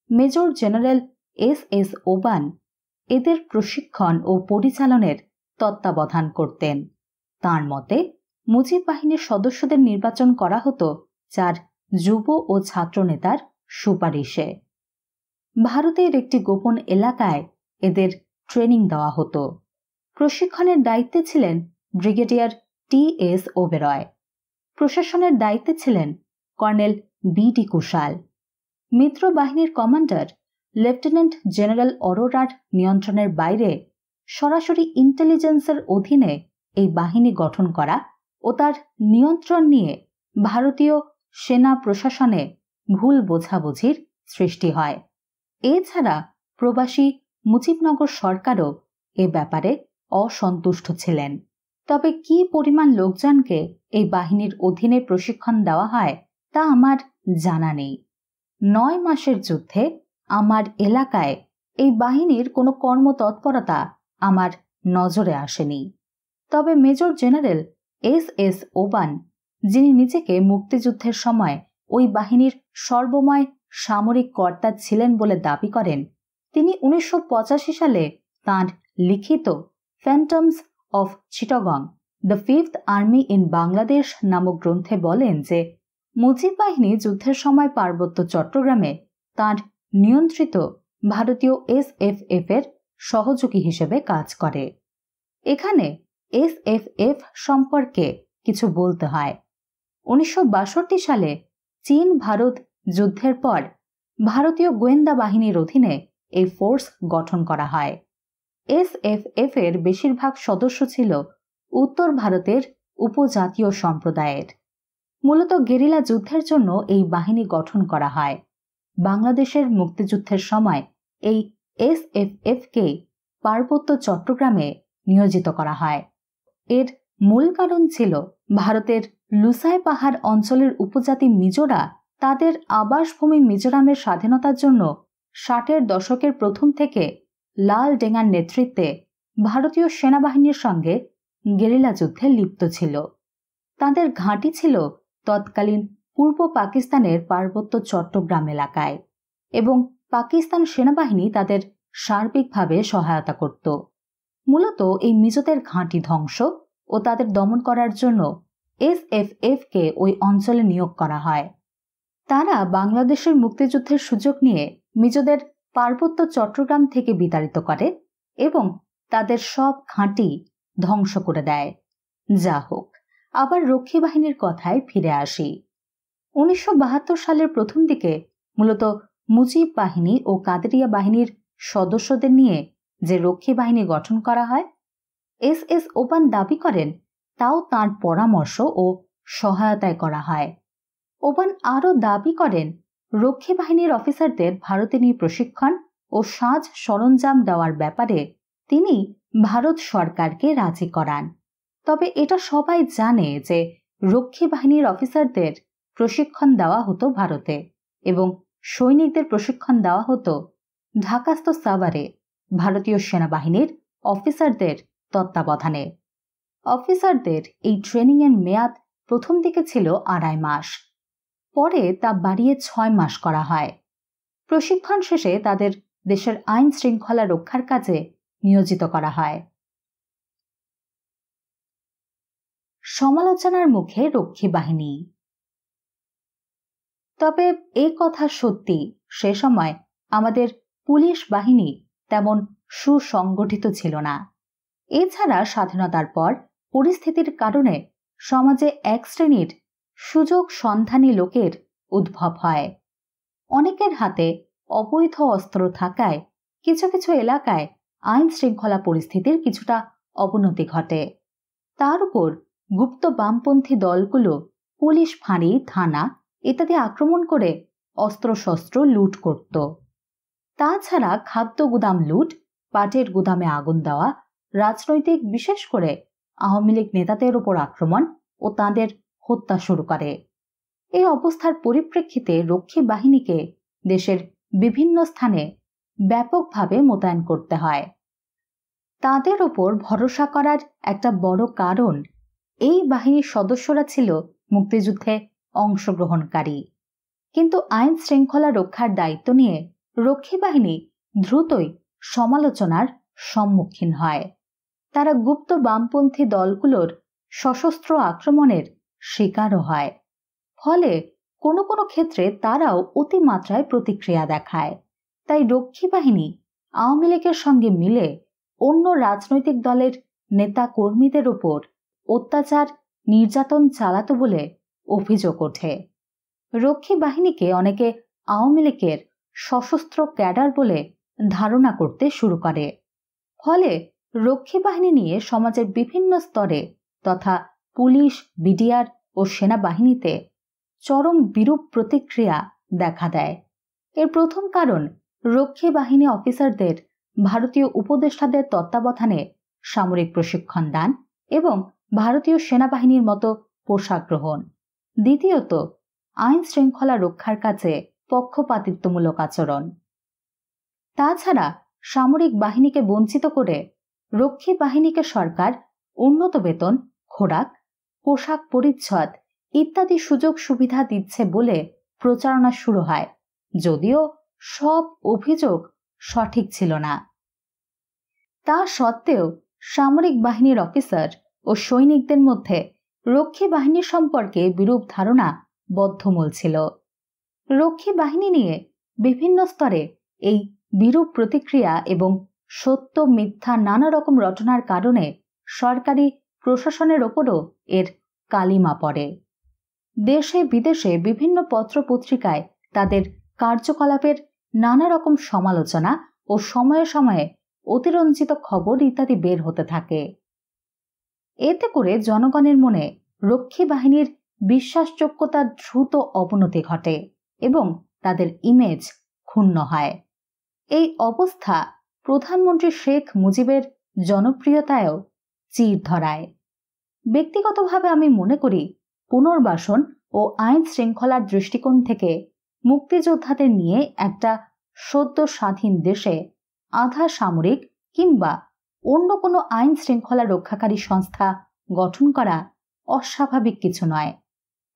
major general SS. Uban এদের প্রশিক্ষণ ও পরিচালনের তত্ত্বাবধান করতেন। তাঁর মতে মুজিব বাহিনীর সদস্যদের নির্বাচন করা হতো 4 যুব ও ছাত্র নেতার সুপারিশে। ভারতের একটি গোপন এলাকায় এদের ট্রেনিং দেওয়া হতো। প্রশিক্ষণের দায়িত্বে ছিলেন ব্রিগেডিয়ার টি.এস. ওবেরয়। প্রশাসনের দায়িত্বে ছিলেন কর্নেল বি.ডি. কুশাল। মিত্র বাহিনীর কমান্ডার লেফটেন্যান্ট জেনারেল অরোরার নিয়ন্ত্রণের বাইরে সরাসরি ইন্টেলিজেন্সের অধীনে এই বাহিনী গঠন করা ও তার নিয়ন্ত্রণ নিয়ে ভারতীয় সেনা প্রশাসনে ভুল বোঝাবুঝির সৃষ্টি হয়। এছাড়া প্রবাসী মুজিবনগর সরকারও এ ব্যাপারে অসন্তুষ্ট ছিলেন। তবে কি পরিমাণ লোকজনকে এই বাহিনীর অধীনে প্রশিক্ষণ দেওয়া হয় তা আমার জানা নেই। 9 মাসের যুদ্ধে আমার এলাকায় এই বাহিনীর কোনো কর্মতৎপরতা আমার নজরে আসেনি। তবে মেজর জেনারেল এস.এস. ওবান, যিনি নিজেকে মুক্তিযুদ্ধের সময় ওই বাহিনীর সর্বময় সামরিক কর্তা ছিলেন বলে দাবি করেন, তিনি 1985 সালে তাঁর লিখিত Phantoms of Chittagong the fifth army in Bangladesh নামক গ্রন্থে বলেন যে মুজিব বাহিনী যুদ্ধের সময় পার্বত্য চট্টগ্রামে তাঁর নিয়ন্ত্রিত ভারতীয় SFF এর সহযোগী হিসেবে কাজ করে। এখানে SFF সম্পর্কে কিছু বলতে হয়। 1962 সালে চীন ভারত যুদ্ধের পর ভারতীয় গোয়েন্দা বাহিনীর অধীনে এই ফোর্স গঠন করা হয়। SFF এর বেশিরভাগ সদস্য ছিল উত্তর ভারতের উপজাতীয় সম্প্রদায়ের। মূলত গেরিলা যুদ্ধের জন্য এই বাহিনী গঠন করা হয়। বাংলাদেশের মুক্তিযুদ্ধের সময় এই SFF কে পার্বত্য চট্টগ্রামে নিয়োজিত করা হয়। এর মূল কারণ ছিল ভারতের লুসাই পাহাড় অঞ্চলের উপজাতি মিজোরা তাদের আবাসভূমি মিজোরামের স্বাধীনতার জন্য 60-এর দশকের প্রথম থেকে লাল ডেঙ্গার নেতৃত্বে ভারতীয় সেনাবাহিনীর সঙ্গে গেরিলা যুদ্ধে লিপ্ত ছিল। তাদের ঘাঁটি ছিল তৎকালীন পূর্ব পাকিস্তানের পার্বত্য চট্টগ্রাম এলাকায় এবং পাকিস্তান সেনাবাহিনী তাদের সার্বিকভাবে সহায়তা করত। মূলত এই মিজোদের ঘাঁটি ধ্বংস ও তাদের দমন করার জন্য SFF কে ওই অঞ্চলে নিয়োগ করা হয়। তারা বাংলাদেশের মুক্তিযুদ্ধের সুযোগ নিয়ে মিজোদের পার্বত্য চট্টগ্রাম থেকে বিতাড়িত করে এবং তাদের সব ঘাঁটি ধ্বংস করে দেয়। যা হোক, আবার রক্ষী বাহিনীর কথায় ফিরে আসি। 1972 সালের প্রথম দিকে মূলত মুজিব বাহিনী ও কাদেরিয়া বাহিনীর সদস্যদের নিয়ে যে রক্ষী বাহিনী গঠন করা হয়, SS ওবান দাবি করেন তাও তাঁর পরামর্শ ও সহায়তায় করা হয়। ওবান আরও দাবি করেন রক্ষী বাহিনীর অফিসারদের ভারতে নিয়ে প্রশিক্ষণ ও সাজ সরঞ্জাম দেওয়ার ব্যাপারে তিনি ভারত সরকারকে রাজি করান। তবে এটা সবাই জানে যে রক্ষী বাহিনীর অফিসারদের প্রশিক্ষণ দেওয়া হতো ভারতে এবং সৈনিকদের প্রশিক্ষণ দেওয়া হতো ঢাকাস্থ সাভারে ভারতীয় সেনাবাহিনীর অফিসারদের তত্ত্বাবধানে। অফিসারদের এই ট্রেনিংয়ের মেয়াদ প্রথম দিকে ছিল 2.5 মাস, পরে তা বাড়িয়ে 6 মাস করা হয়। প্রশিক্ষণ শেষে তাদের দেশের আইন শৃঙ্খলা রক্ষার কাজে নিয়োজিত করা হয়। সমালোচনার মুখে রক্ষী বাহিনী। তবে এ কথা সত্যি, সে সময় আমাদের পুলিশ বাহিনী তেমন সুসংগঠিত ছিল না। এছাড়া স্বাধীনতার পর পরিস্থিতির কারণে সমাজে এক শ্রেণীর সুযোগ সন্ধানী লোকের উদ্ভব হয়। অনেকের হাতে অবৈধ অস্ত্র থাকায় কিছু কিছু এলাকায় আইন শৃঙ্খলা পরিস্থিতির কিছুটা অবনতি ঘটে। তার উপর গুপ্ত বামপন্থী দলগুলো পুলিশ ফাঁড়ি, থানা ইত্যাদি আক্রমণ করে অস্ত্রশস্ত্র লুট করত। তাছাড়া খাদ্য গুদাম লুট, পাটের গুদামে আগুন দেওয়া, রাজনৈতিক বিশেষ করে আওয়ামী লীগ নেতাদের উপর আক্রমণ ও তাদের হত্যা শুরু করে। এই অবস্থার পরিপ্রেক্ষিতে রক্ষী বাহিনীকে দেশের বিভিন্ন স্থানে ব্যাপকভাবে মোতায়েন করতে হয়। তাদের ওপর ভরসা করার একটা বড় কারণ এই বাহিনীর সদস্যরা ছিল মুক্তিযুদ্ধে অংশগ্রহণকারী। কিন্তু আইন শৃঙ্খলা রক্ষার দায়িত্ব নিয়ে রক্ষী বাহিনী দ্রুতই সমালোচনার সম্মুখীন হয়। তারা গুপ্ত বামপন্থী দলগুলোর সশস্ত্র আক্রমণের শিকারও হয়। ফলে কোনো কোনো ক্ষেত্রে তারাও অতিমাত্রায় প্রতিক্রিয়া দেখায়। তাই রক্ষী বাহিনী আওয়ামী লীগের সঙ্গে মিলে অন্য রাজনৈতিক দলের নেতা কর্মীদের উপর অত্যাচার নির্যাতন চালাতো বলে অভিযোগ ওঠে। রক্ষী বাহিনীকে অনেকে আওয়ামী লীগের সশস্ত্র ক্যাডার বলে ধারণা করতে শুরু করে। ফলে রক্ষী বাহিনী নিয়ে সমাজের বিভিন্ন স্তরে তথা পুলিশ, বিডিআর ও সেনাবাহিনীতে চরম বিরূপ প্রতিক্রিয়া দেখা দেয়। এর প্রথম কারণ রক্ষী বাহিনী অফিসারদের ভারতীয় উপদেষ্টাদের তত্ত্বাবধানে সামরিক প্রশিক্ষণ দান এবং ভারতীয় সেনাবাহিনীর মতো পোশাক গ্রহণ। দ্বিতীয়ত, আইন শৃঙ্খলা রক্ষার কাজে পক্ষপাতিত্বমূলক আচরণ। তাছাড়া সামরিক বাহিনীকে বঞ্চিত করে রক্ষী বাহিনীকে সরকার উন্নত বেতন, খোরাক, পোশাক পরিচ্ছদ ইত্যাদি সুযোগ সুবিধা দিচ্ছে বলে প্রচারণা শুরু হয়, যদিও সব অভিযোগ সঠিক ছিল না। তা সত্ত্বেও সামরিক বাহিনীর অফিসার ও সৈনিকদের মধ্যে রক্ষী বাহিনী সম্পর্কে বিরূপ ধারণা বদ্ধমূল ছিল। রক্ষী বাহিনী নিয়ে বিভিন্ন স্তরে এই বিরূপ প্রতিক্রিয়া এবং সত্য মিথ্যা নানা রকম রটনার কারণে সরকারি প্রশাসনের ওপরও এর কালিমা পড়ে। দেশে বিদেশে বিভিন্ন পত্র পত্রিকায় তাদের কার্যকলাপের নানা রকম সমালোচনা ও সময়ে সময়ে অতিরঞ্জিত খবর ইত্যাদি বের হতে থাকে। এতে করে জনগণের মনে রক্ষী বাহিনীর বিশ্বাসযোগ্যতার দ্রুত অবনতি ঘটে এবং তাদের ইমেজ ক্ষুণ্ণ হয়। এই অবস্থা প্রধানমন্ত্রী শেখ মুজিবের জনপ্রিয়তায়ও চির ধরায়। ব্যক্তিগতভাবে আমি মনে করি পুনর্বাসন ও আইন শৃঙ্খলার দৃষ্টিকোণ থেকে মুক্তিযোদ্ধাদের নিয়ে একটা সদ্য স্বাধীন দেশে আধা সামরিক কিংবা অন্য কোনো আইন শৃঙ্খলা রক্ষাকারী সংস্থা গঠন করা অস্বাভাবিক কিছু নয়।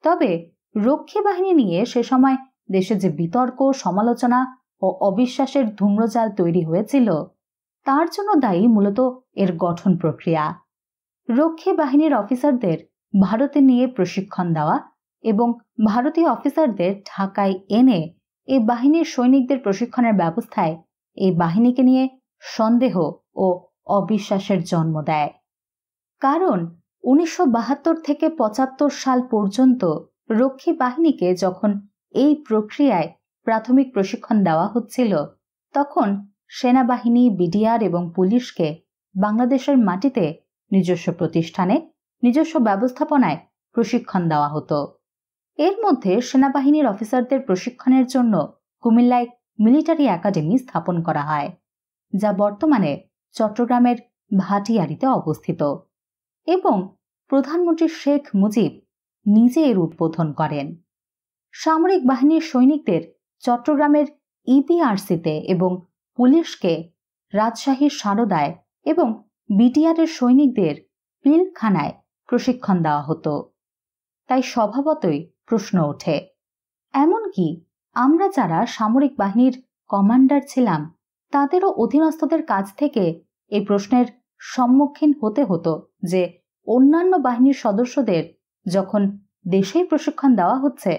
তবে রক্ষী বাহিনী নিয়ে সে সময় দেশে যে বিতর্ক, সমালোচনা ও অবিশ্বাসের ধূম্রজাল তৈরি হয়েছিল তার জন্য দায়ী মূলত এর গঠন প্রক্রিয়া। রক্ষী বাহিনীর অফিসারদের ভারতে নিয়ে প্রশিক্ষণ দেওয়া এবং ভারতীয় অফিসারদের ঢাকায় এনে এই বাহিনীর সৈনিকদের প্রশিক্ষণের ব্যবস্থায় এই বাহিনীকে নিয়ে সন্দেহ ও অবিশ্বাসের জন্ম দেয়। কারণ 1972 থেকে 75 সাল পর্যন্ত রক্ষী বাহিনীকে যখন এই প্রক্রিয়ায় প্রাথমিক প্রশিক্ষণ দেওয়া হচ্ছিল তখন সেনাবাহিনী, বিডিআর এবং পুলিশকে বাংলাদেশের মাটিতে নিজস্ব প্রতিষ্ঠানে নিজস্ব ব্যবস্থাপনায় প্রশিক্ষণ দেওয়া হতো। এর মধ্যে সেনাবাহিনীর অফিসারদের প্রশিক্ষণের জন্য কুমিল্লায় মিলিটারি একাডেমি স্থাপন করা হয়, যা বর্তমানে চট্টগ্রামের ভাটিয়ারীতে অবস্থিত এবং প্রধানমন্ত্রী শেখ মুজিব নিজে এর উদ্বোধন করেন। সামরিক বাহিনীর সৈনিকদের চট্টগ্রামের ইপিআরসিতে এবং পুলিশকে রাজশাহীর সারদায় এবং বিটিআরের সৈনিকদের পিলখানায় প্রশিক্ষণ দেওয়া হতো। তাই স্বভাবতই প্রশ্ন ওঠে, এমনকি আমরা যারা সামরিক বাহিনীর কমান্ডার ছিলাম তাদেরও অধীনস্থদের কাছ থেকে এই প্রশ্নের সম্মুখীন হতে হতো যে অন্যান্য বাহিনীর সদস্যদের যখন দেশেই প্রশিক্ষণ দেওয়া হচ্ছে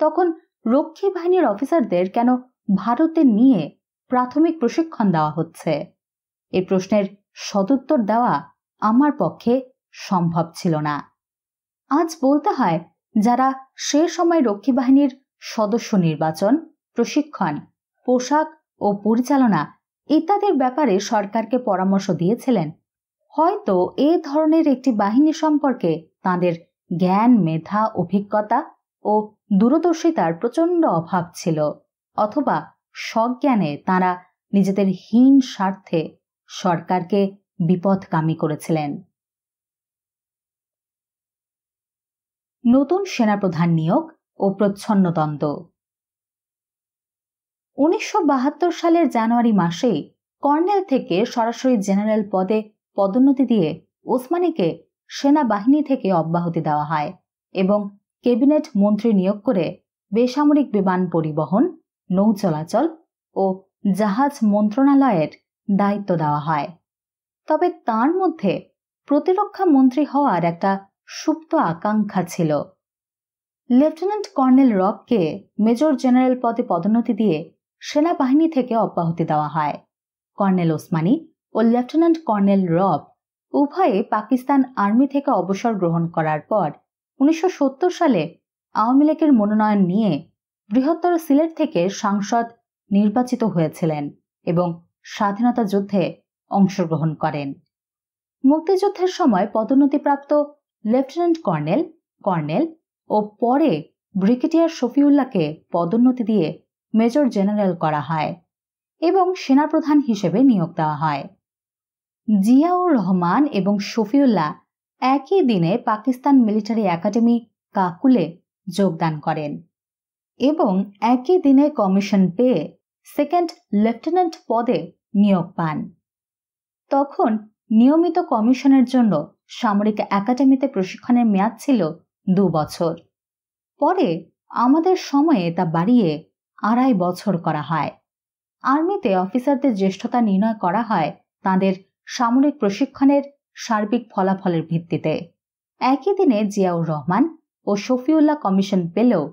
তখন রক্ষী বাহিনীর অফিসারদের কেন ভারতে নিয়ে প্রাথমিক প্রশিক্ষণ দেওয়া হচ্ছে। এই প্রশ্নের সদুত্তর দেওয়া আমার পক্ষে সম্ভব ছিল না। আজ বলতে হয়, যারা সে সময় রক্ষী বাহিনীর সদস্য নির্বাচন, প্রশিক্ষণ, পোশাক ও পরিচালনা ইত্যাদির ব্যাপারে সরকারকে পরামর্শ দিয়েছিলেন, হয়তো এ ধরনের একটি বাহিনী সম্পর্কে তাদের জ্ঞান, মেধা, অভিজ্ঞতা ও দূরদর্শিতার প্রচণ্ড অভাব ছিল, অথবা সজ্ঞানে তারা নিজেদের হীন স্বার্থে সরকারকে বিপথগামী করেছিলেন। নতুন সেনাপ্রধান নিয়োগ ও প্রচ্ছন্নদ্বন্দ্ব। 1972 সালের জানুয়ারি মাসে কর্নেল থেকে সরাসরি জেনারেল পদে পদোন্নতি দিয়ে ওসমানীকে সেনাবাহিনী থেকে অব্যাহতি দেওয়া হয় এবং ক্যাবিনেট মন্ত্রী নিয়োগ করে বেসামরিক বিমান পরিবহন, নৌ চলাচল ও জাহাজ মন্ত্রণালয়ের দায়িত্ব দেওয়া হয়। তবে তার মধ্যে প্রতিরক্ষা মন্ত্রী হওয়ার একটা সুপ্ত আকাঙ্ক্ষা ছিল। লেফটেন্যান্ট কর্নেল রবকে মেজর জেনারেল পদে পদোন্নতি দিয়ে সেনাবাহিনী থেকে অব্যাহতি দেওয়া হয়। কর্নেল ওসমানী ও লেফটেন্যান্ট কর্নেল রব উভয়ে পাকিস্তান আর্মি থেকে অবসর গ্রহণ করার পর 1970 সালে আওয়ামী লীগের মনোনয়ন নিয়ে বৃহত্তর সিলেট থেকে সাংসদ নির্বাচিত হয়েছিলেন এবং স্বাধীনতা যুদ্ধে অংশগ্রহণ করেন। মুক্তিযুদ্ধের সময় পদোন্নতিপ্রাপ্ত লেফটেন্যান্ট কর্নেল, কর্নেল ও পরে ব্রিগেডিয়ার শফিউল্লাহকে পদোন্নতি দিয়ে মেজর জেনারেল করা হয় এবং সেনাপ্রধান হিসেবে নিয়োগ দেওয়া হয়। জিয়াউর রহমান এবং শফিউল্লাহ একই দিনে পাকিস্তান মিলিটারি একাডেমি কাকুলে যোগদান করেন এবং একই দিনে কমিশন পেয়ে সেকেন্ড লেফটেন্যান্ট পদে নিয়োগ পান। তখন নিয়মিত কমিশনের জন্য সামরিক একাডেমিতে প্রশিক্ষণের মেয়াদ ছিল 2 বছর। পরে আমাদের সময়ে তা বাড়িয়ে 2.5 বছর করা হয়। আর্মিতে অফিসারদের জ্যেষ্ঠতা নির্ণয় করা হয় তাদের সামরিক প্রশিক্ষণের সার্বিক ফলাফলের ভিত্তিতে। একই দিনে জিয়াউর রহমান ও শফিউল্লাহ কমিশন পেলেও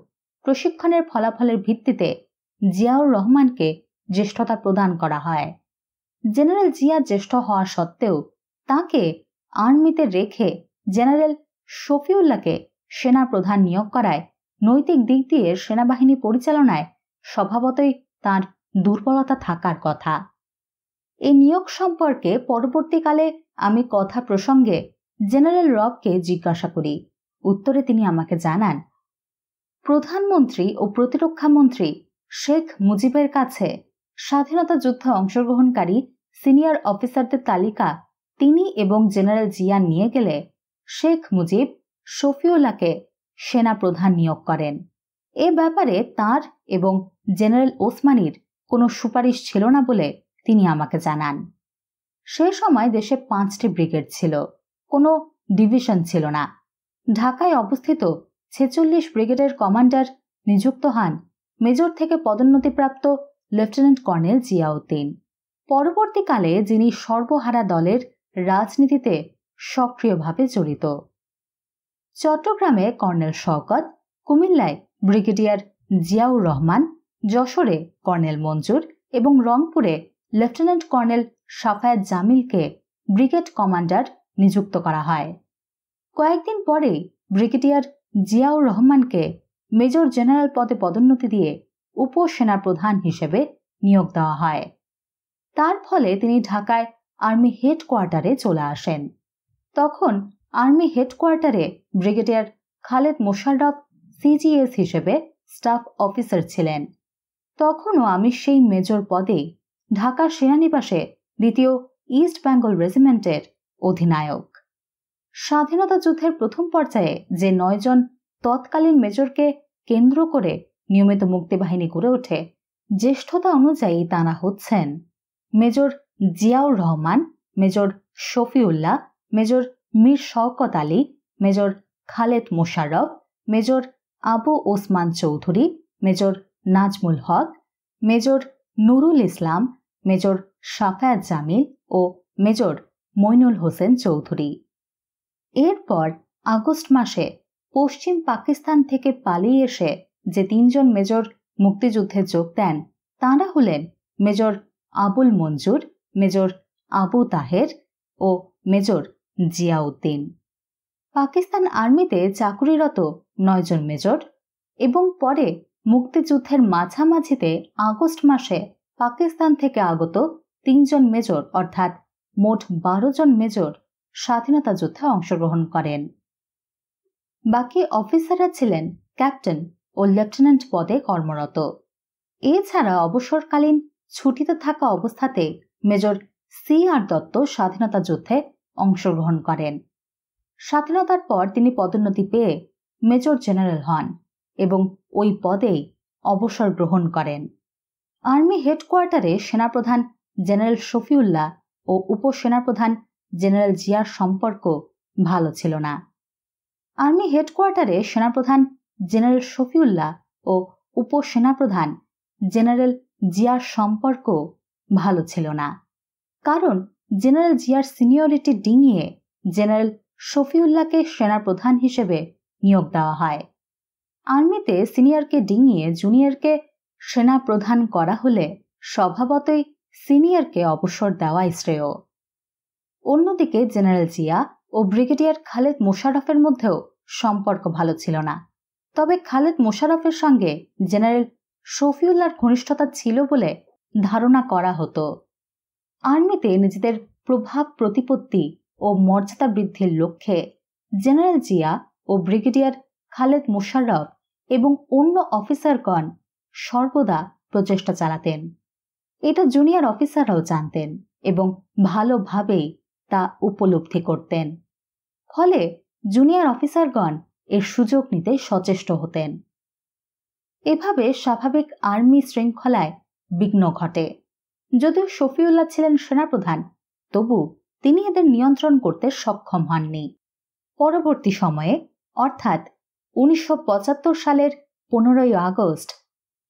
প্রশিক্ষণের ফলাফলের ভিত্তিতে জিয়াউর রহমানকে জ্যেষ্ঠতা প্রদান করা হয়। জেনারেল জিয়া জ্যেষ্ঠ হওয়া সত্ত্বেও তাকে আর্মিতে রেখে জেনারেল শফিউল্লাহকে সেনা প্রধান নিয়োগ করায় নৈতিক দিক দিয়ে সেনাবাহিনী পরিচালনায় স্বভাবতই তার দুর্বলতা থাকার কথা। এই নিয়োগ সম্পর্কে পরবর্তীকালে আমি কথা প্রসঙ্গে জেনারেল রবকে জিজ্ঞাসা করি। উত্তরে তিনি আমাকে জানান, প্রধানমন্ত্রী ও প্রতিরক্ষা মন্ত্রী শেখ মুজিবের কাছে স্বাধীনতা যুদ্ধে অংশগ্রহণকারী সিনিয়র অফিসারদের তালিকা তিনি এবং জেনারেল জিয়া নিয়ে গেলে শেখ মুজিব শফিউল্লাহকে সেনা প্রধান নিয়োগ করেন। এ ব্যাপারে তার এবং জেনারেল ওসমানীর কোনো সুপারিশ ছিল না বলে তিনি আমাকে জানান। সে সময় দেশে 5টি ব্রিগেড ছিল, কোনো ডিভিশন ছিল না। ঢাকায় অবস্থিত 46 ব্রিগেডের কমান্ডার নিযুক্ত হন মেজর থেকে পদোন্নতিপ্রাপ্ত লেফটেন্যান্ট কর্নেল জিয়াউদ্দিন। পরবর্তীকালে যিনি সর্বহারা দলের রাজনীতিতে সক্রিয়ভাবে জড়িত। চট্টগ্রামে কর্নেল শওকত, কুমিল্লায় ব্রিগেডিয়ার জিয়াউর রহমান, যশোরে কর্নেল মঞ্জুর এবং রংপুরে lieutenant colonel Safayat জামিলকে brigade commander নিযুক্ত করা হয়। কয়েকদিন পরেই ব্রিগেডিয়ার জিয়াউর রহমানকে মেজর জেনারেল পদে পদোন্নতি দিয়ে উপসেনাপ্রধান হিসেবে নিয়োগ দেওয়া হয়। তার ফলে তিনি ঢাকায় আর্মি হেডকোয়ার্টারে চলে আসেন। তখন আর্মি হেডকোয়ার্টারে ব্রিগেডিয়ার খালেদ মোশাররফ সিজিএস হিসেবে স্টাফ অফিসার ছিলেন। তখনও আমি সেই মেজর পদে ঢাকা সেনানিবাসে 2য় ইস্ট বেঙ্গল রেজিমেন্টের অধিনায়ক। স্বাধীনতা যুদ্ধের প্রথম পর্যায়ে যে 9 জন তৎকালীন মেজরকে কেন্দ্র করে নিয়মিত মুক্তিবাহিনী গড়ে ওঠে, জ্যেষ্ঠতা অনুযায়ী তারা হচ্ছেন major Ziaur Rahman, major Shafiullah, major Mir Shawkat Ali, major Khaled Musharraf, major Abu Osman Chowdhury, major Nazmul Haque, major Nurul Islam, major Safayat Jamil ও মেজর মইনুল হোসেন চৌধুরী। এরপর আগস্ট মাসে পশ্চিম পাকিস্তান থেকে পালিয়ে এসে যে 3 জন মেজর মুক্তিযুদ্ধে যোগ দেন তাঁরা হলেন মেজর আবুল মঞ্জুর, মেজর আবু তাহের ও মেজর জিয়াউদ্দিন। পাকিস্তান আর্মিতে চাকুরিরত 9 জন মেজর এবং পরে মুক্তিযুদ্ধের মাঝামাঝিতে আগস্ট মাসে পাকিস্তান থেকে আগত 3 জন মেজর অর্থাৎ মোট 12 জন মেজর স্বাধীনতা যুদ্ধে অংশগ্রহণ করেন। বাকি অফিসাররা ছিলেন ক্যাপ্টেন ও লেফটেন্যান্ট পদে কর্মরত। এছাড়া অবসরকালীন ছুটিতে থাকা অবস্থাতে মেজর CR দত্ত স্বাধীনতা যুদ্ধে অংশগ্রহণ করেন। স্বাধীনতার পর তিনি পদোন্নতি পেয়ে মেজর জেনারেল হন এবং ওই পদেই অবসর গ্রহণ করেন। আর্মি হেডকোয়ার্টারে সেনাপ্রধান জেনারেল শফিউল্লাহ ও উপসেনাপ্রধান জেনারেল জিয়ার সম্পর্ক ভালো ছিল না। আর্মি হেডকোয়ার্টারে সেনাপ্রধান জেনারেল শফিউল্লাহ ও উপসেনাপ্রধান জেনারেল জিয়ার সম্পর্ক ভালো ছিল না, কারণ জেনারেল জিয়ার সিনিয়রিটি ডিঙিয়ে জেনারেল শফিউল্লাহকে সেনাপ্রধান হিসেবে নিয়োগ দেওয়া হয়। আর্মিতে সিনিয়রকে ডিঙিয়ে জুনিয়রকে সেনাপ্রধান করা হলে স্বভাবতই সিনিয়রকে অবসর দেওয়াই শ্রেয়। অন্যদিকে জেনারেল জিয়া ও ব্রিগেডিয়ার খালেদ মোশাররফের মধ্যেও সম্পর্ক ভালো ছিল না। তবে খালেদ মোশাররফের সঙ্গে জেনারেল শফিউল্লাহর ঘনিষ্ঠতা ছিল বলে ধারণা করা হতো। আর্মিতে নিজেদের প্রভাব প্রতিপত্তি ও মর্যাদা বৃদ্ধির লক্ষ্যে জেনারেল জিয়া ও ব্রিগেডিয়ার খালেদ মোশাররফ এবং অন্য অফিসারগণ সর্বদা প্রচেষ্টা চালাতেন। এটা জুনিয়র অফিসাররাও জানতেন এবং ভালোভাবেই তা উপলব্ধি করতেন। ফলে জুনিয়র অফিসারগণ এর সুযোগ নিতে সচেষ্ট হতেন। এভাবে স্বাভাবিক আর্মি শৃঙ্খলায় বিঘ্ন ঘটে। যদিও শফিউল্লাহ ছিলেন সেনাপ্রধান, তবু তিনি এদের নিয়ন্ত্রণ করতে সক্ষম হননি। পরবর্তী সময়ে অর্থাৎ 1975 সালের 15ই আগস্ট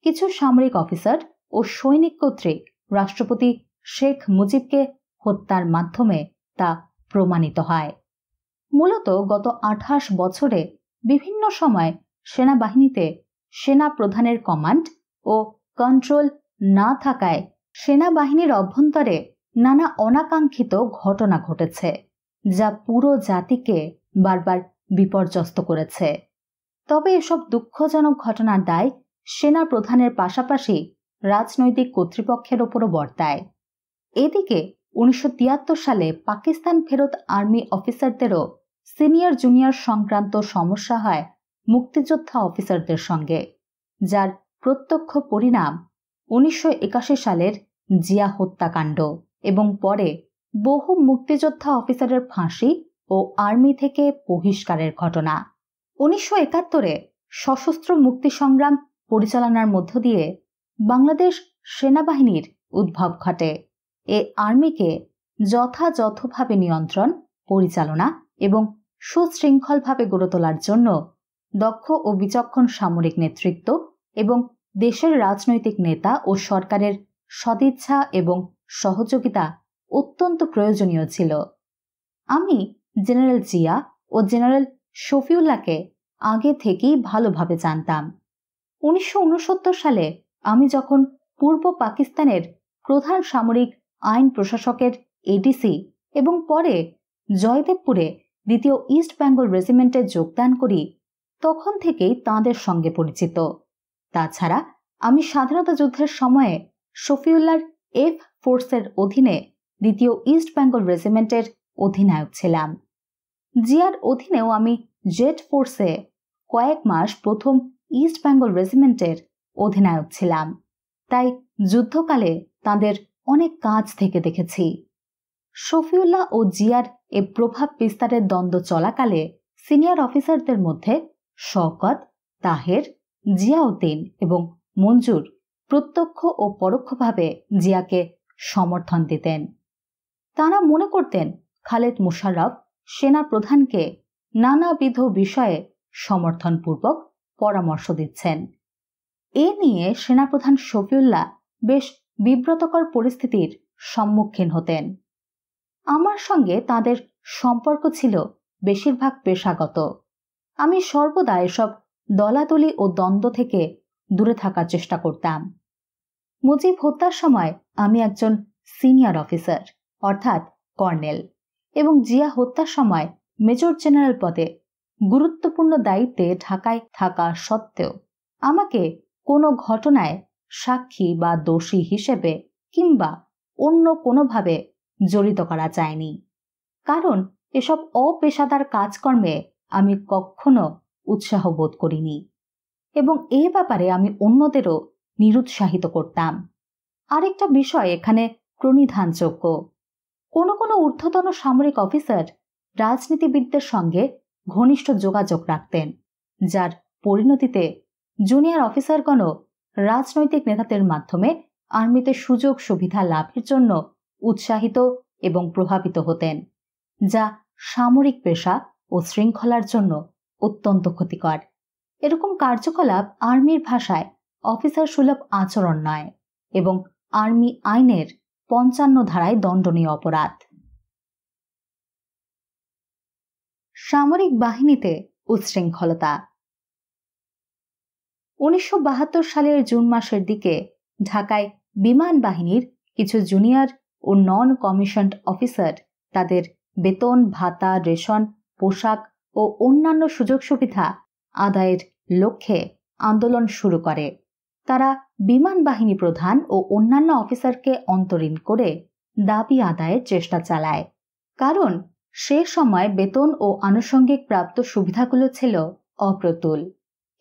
কিছু সামরিক অফিসার ও সৈনিক কর্তৃক রাষ্ট্রপতি শেখ মুজিবকে হত্যার মাধ্যমে তা প্রমাণিত হয়। মূলত গত 28 বছরে বিভিন্ন সময় সেনাবাহিনীতে সেনা প্রধানের কমান্ড ও কন্ট্রোল না থাকায় সেনাবাহিনীর অভ্যন্তরে নানা অনাকাঙ্ক্ষিত ঘটনা ঘটেছে, যা পুরো জাতিকে বারবার বিপর্যস্ত করেছে। তবে এসব দুঃখজনক ঘটনার দায় সেনা প্রধানের পাশাপাশি রাজনৈতিক কর্তৃপক্ষের ওপরও বর্তায়। এদিকে 1973 সালে পাকিস্তান ফেরত আর্মি অফিসারদেরও সিনিয়র জুনিয়র সংক্রান্ত সমস্যা হয় মুক্তিযোদ্ধা অফিসারদের সঙ্গে, যার প্রত্যক্ষ পরিণাম 1981 সালের জিয়া হত্যাকাণ্ড এবং পরে বহু মুক্তিযোদ্ধা অফিসারের ফাঁসি ও আর্মি থেকে বহিষ্কারের ঘটনা। 1971-এ সশস্ত্র মুক্তি সংগ্রাম পরিচালনার মধ্য দিয়ে বাংলাদেশ সেনাবাহিনীর উদ্ভব ঘটে। এ আর্মিকে যথাযথভাবে নিয়ন্ত্রণ, পরিচালনা এবং সুশৃঙ্খলভাবে গড়ে তোলার জন্য দক্ষ ও বিচক্ষণ সামরিক নেতৃত্ব এবং দেশের রাজনৈতিক নেতা ও সরকারের সদিচ্ছা এবং সহযোগিতা অত্যন্ত প্রয়োজনীয় ছিল। আমি জেনারেল জিয়া ও জেনারেল শফিউল্লাহকে আগে থেকেই ভালোভাবে জানতাম। 1969 সালে আমি যখন পূর্ব পাকিস্তানের প্রধান সামরিক আইন প্রশাসকের এডিসি এবং পরে জয়দেবপুরে দ্বিতীয় ইস্ট বেঙ্গল রেজিমেন্টে যোগদান করি, তখন থেকেই তাঁদের সঙ্গে পরিচিত। তাছাড়া আমি স্বাধীনতা যুদ্ধের সময়ে শফিউল্লাহর এফ ফোর্সের অধীনে দ্বিতীয় ইস্ট বেঙ্গল রেজিমেন্টের অধিনায়ক ছিলাম। জিয়ার অধীনেও আমি জেড ফোর্সে কয়েক মাস প্রথম ইস্ট বেঙ্গল রেজিমেন্টের অধিনায়ক ছিলাম, তাই যুদ্ধকালে তাদের অনেক কাজ থেকে দেখেছি। শফিউল্লাহ ও জিয়ার এ প্রভাব বিস্তারের দ্বন্দ্ব চলাকালে সিনিয়র অফিসারদের মধ্যে শওকত, তাহের, জিয়াউদ্দিন এবং মঞ্জুর প্রত্যক্ষ ও পরোক্ষভাবে জিয়াকে সমর্থন দিতেন। তারা মনে করতেন খালেদ মোশাররফ সেনা প্রধানকে নানাবিধ বিষয়ে সমর্থনপূর্বক পরামর্শ দিচ্ছেন। এ নিয়ে সেনাপ্রধান শফিউল্লাহ বেশ বিব্রতকর পরিস্থিতির সম্মুখীন হতেন। আমার সঙ্গে তাদের সম্পর্ক ছিল বেশিরভাগ পেশাগত। আমি সর্বদা এসব দলাদলি ও দ্বন্দ্ব থেকে দূরে থাকার চেষ্টা করতাম। মুজিব হত্যার সময় আমি একজন সিনিয়র অফিসার অর্থাৎ কর্নেল এবং জিয়া হত্যার সময় মেজর জেনারেল পদে গুরুত্বপূর্ণ দায়িত্বে ঢাকায় থাকা সত্ত্বেও আমাকে কোনো ঘটনায় সাক্ষী বা দোষী হিসেবে কিংবা অন্য কোনোভাবে জড়িত করা যায়নি, কারণ এসব অপেশাদার কাজকর্মে আমি কখনো উৎসাহ বোধ করিনি এবং এ ব্যাপারে আমি অন্যদেরও নিরুৎসাহিত করতাম। আরেকটা বিষয় এখানে প্রণিধানযোগ্য, কোনো কোনো ঊর্ধ্বতন সামরিক অফিসার রাজনীতিবিদদের সঙ্গে ঘনিষ্ঠ যোগাযোগ রাখতেন, যার পরিণতিতে জুনিয়র অফিসারগণও রাজনৈতিক নেতাদের মাধ্যমে আর্মিতে সুযোগ সুবিধা লাভের জন্য উৎসাহিত এবং প্রভাবিত হতেন, যা সামরিক পেশা ও শৃঙ্খলার জন্য অত্যন্ত ক্ষতিকর। এরকম কার্যকলাপ আর্মির ভাষায় অফিসার সুলভ আচরণ নয় এবং আর্মি আইনের 55 ধারায় দণ্ডনীয় অপরাধ। সামরিক বাহিনীতে উচ্ছৃঙ্খলতা। 1972 সালের জুন মাসের দিকে ঢাকায় বিমান বাহিনীর কিছু জুনিয়র ও নন কমিশনড অফিসার তাদের বেতন, ভাতা, রেশন, পোশাক ও অন্যান্য সুযোগ সুবিধা আদায়ের লক্ষ্যে আন্দোলন শুরু করে। তারা বিমান বাহিনী প্রধান ও অন্যান্য অফিসারকে অন্তরীণ করে দাবি আদায়ের চেষ্টা চালায়, কারণ সে সময় বেতন ও আনুষঙ্গিক প্রাপ্ত সুবিধাগুলো ছিল অপ্রতুল।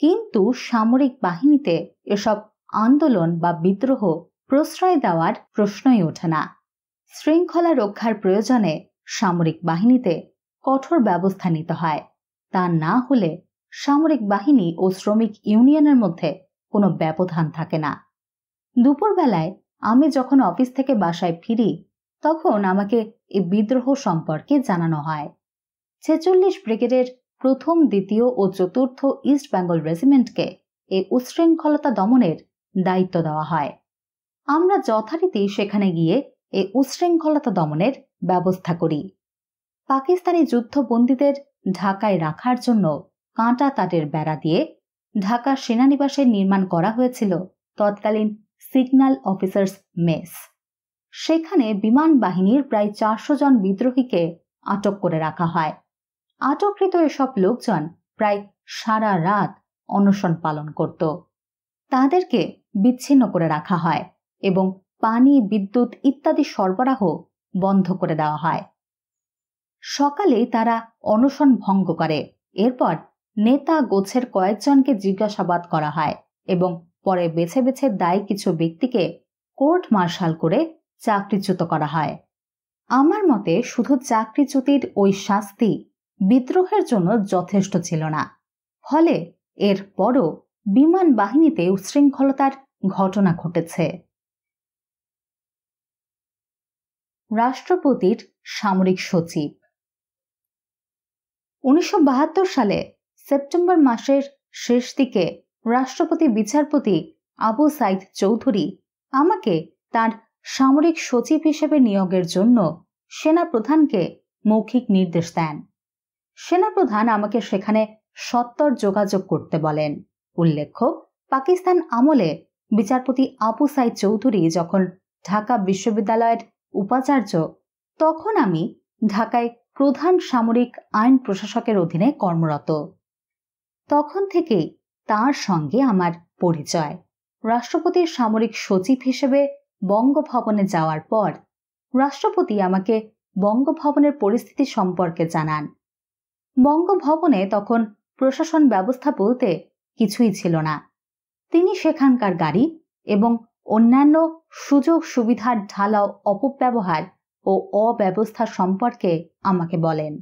কিন্তু সামরিক বাহিনীতে এসব আন্দোলন বা বিদ্রোহ প্রশ্রয় দেওয়ার প্রশ্নই ওঠে না। শৃঙ্খলা রক্ষার প্রয়োজনে সামরিক বাহিনীতে কঠোর ব্যবস্থা নিতে হয়। তা না হলে সামরিক বাহিনী ও শ্রমিক ইউনিয়নের মধ্যে কোনো ব্যবধান থাকে না। দুপুরবেলায় আমি যখন অফিস থেকে বাসায় ফিরি, তখন আমাকে এই বিদ্রোহ সম্পর্কে জানানো হয়। 46 ব্রিগেডের প্রথম, দ্বিতীয় ও চতুর্থ ইস্ট বেঙ্গল রেজিমেন্টকে এই উচ্ছৃঙ্খলতা দমনের দায়িত্ব দেওয়া হয়। আমরা যথারীতি সেখানে গিয়ে এই উচ্ছৃঙ্খলতা দমনের ব্যবস্থা করি। পাকিস্তানি যুদ্ধবন্দীদের ঢাকায় রাখার জন্য কাঁটা তারের বেড়া দিয়ে ঢাকা সেনানিবাসে নির্মাণ করা হয়েছিল তৎকালীন সিগন্যাল অফিসার্স মেস। সেখানে বিমান বাহিনীর প্রায় 400 জন বিদ্রোহীকে আটক করে রাখা হয়। আটককৃত এসব লোকজন প্রায় সারা রাত অনশন পালন করত। তাদেরকে বিচ্ছিন্ন করে রাখা হয় এবং পানি, বিদ্যুৎ ইত্যাদি সরবরাহ বন্ধ করে দেওয়া হয়। সকালে তারা অনশন ভঙ্গ করে। এরপর নেতা গোছের কয়েকজনকে জিজ্ঞাসাবাদ করা হয় এবং পরে বেছে বেছে দায়ী কিছু ব্যক্তিকে কোর্ট মার্শাল করে চাকরিচ্যুত করা হয়। আমার মতে শুধু চাকরিচ্যুতির ওই শাস্তি বিদ্রোহের জন্য যথেষ্ট ছিল না। ফলে এর পরও বিমান বাহিনীতে উচ্ছৃঙ্খলতার ঘটনা ঘটেছে। রাষ্ট্রপতির সামরিক সচিব। 1972 সালে সেপ্টেম্বর মাসের শেষ দিকে রাষ্ট্রপতি বিচারপতি আবু সাইদ চৌধুরী আমাকে তার সামরিক সচিব হিসেবে নিয়োগের জন্য সেনাপ্রধানকে মৌখিক নির্দেশ দেন। সেনাপ্রধান আমাকে সেখানে সত্বর যোগাযোগ করতে বলেন। উল্লেখ্য, পাকিস্তান আমলে বিচারপতি আবু সাইদ চৌধুরী যখন ঢাকা বিশ্ববিদ্যালয়ের উপাচার্য, তখন আমি ঢাকায় প্রধান সামরিক আইন প্রশাসকের অধীনে কর্মরত। তখন থেকেই তার সঙ্গে আমার পরিচয়। রাষ্ট্রপতির সামরিক সচিব হিসেবে বঙ্গভবনে যাওয়ার পর রাষ্ট্রপতি আমাকে বঙ্গভবনের পরিস্থিতি সম্পর্কে জানান। বঙ্গভবনে তখন প্রশাসন ব্যবস্থা বলতে কিছুই ছিল না। তিনি সেখানকার গাড়ি এবং অন্যান্য সুযোগ সুবিধার ঢালাও অপব্যবহার ও অব্যবস্থা সম্পর্কে আমাকে বলেন।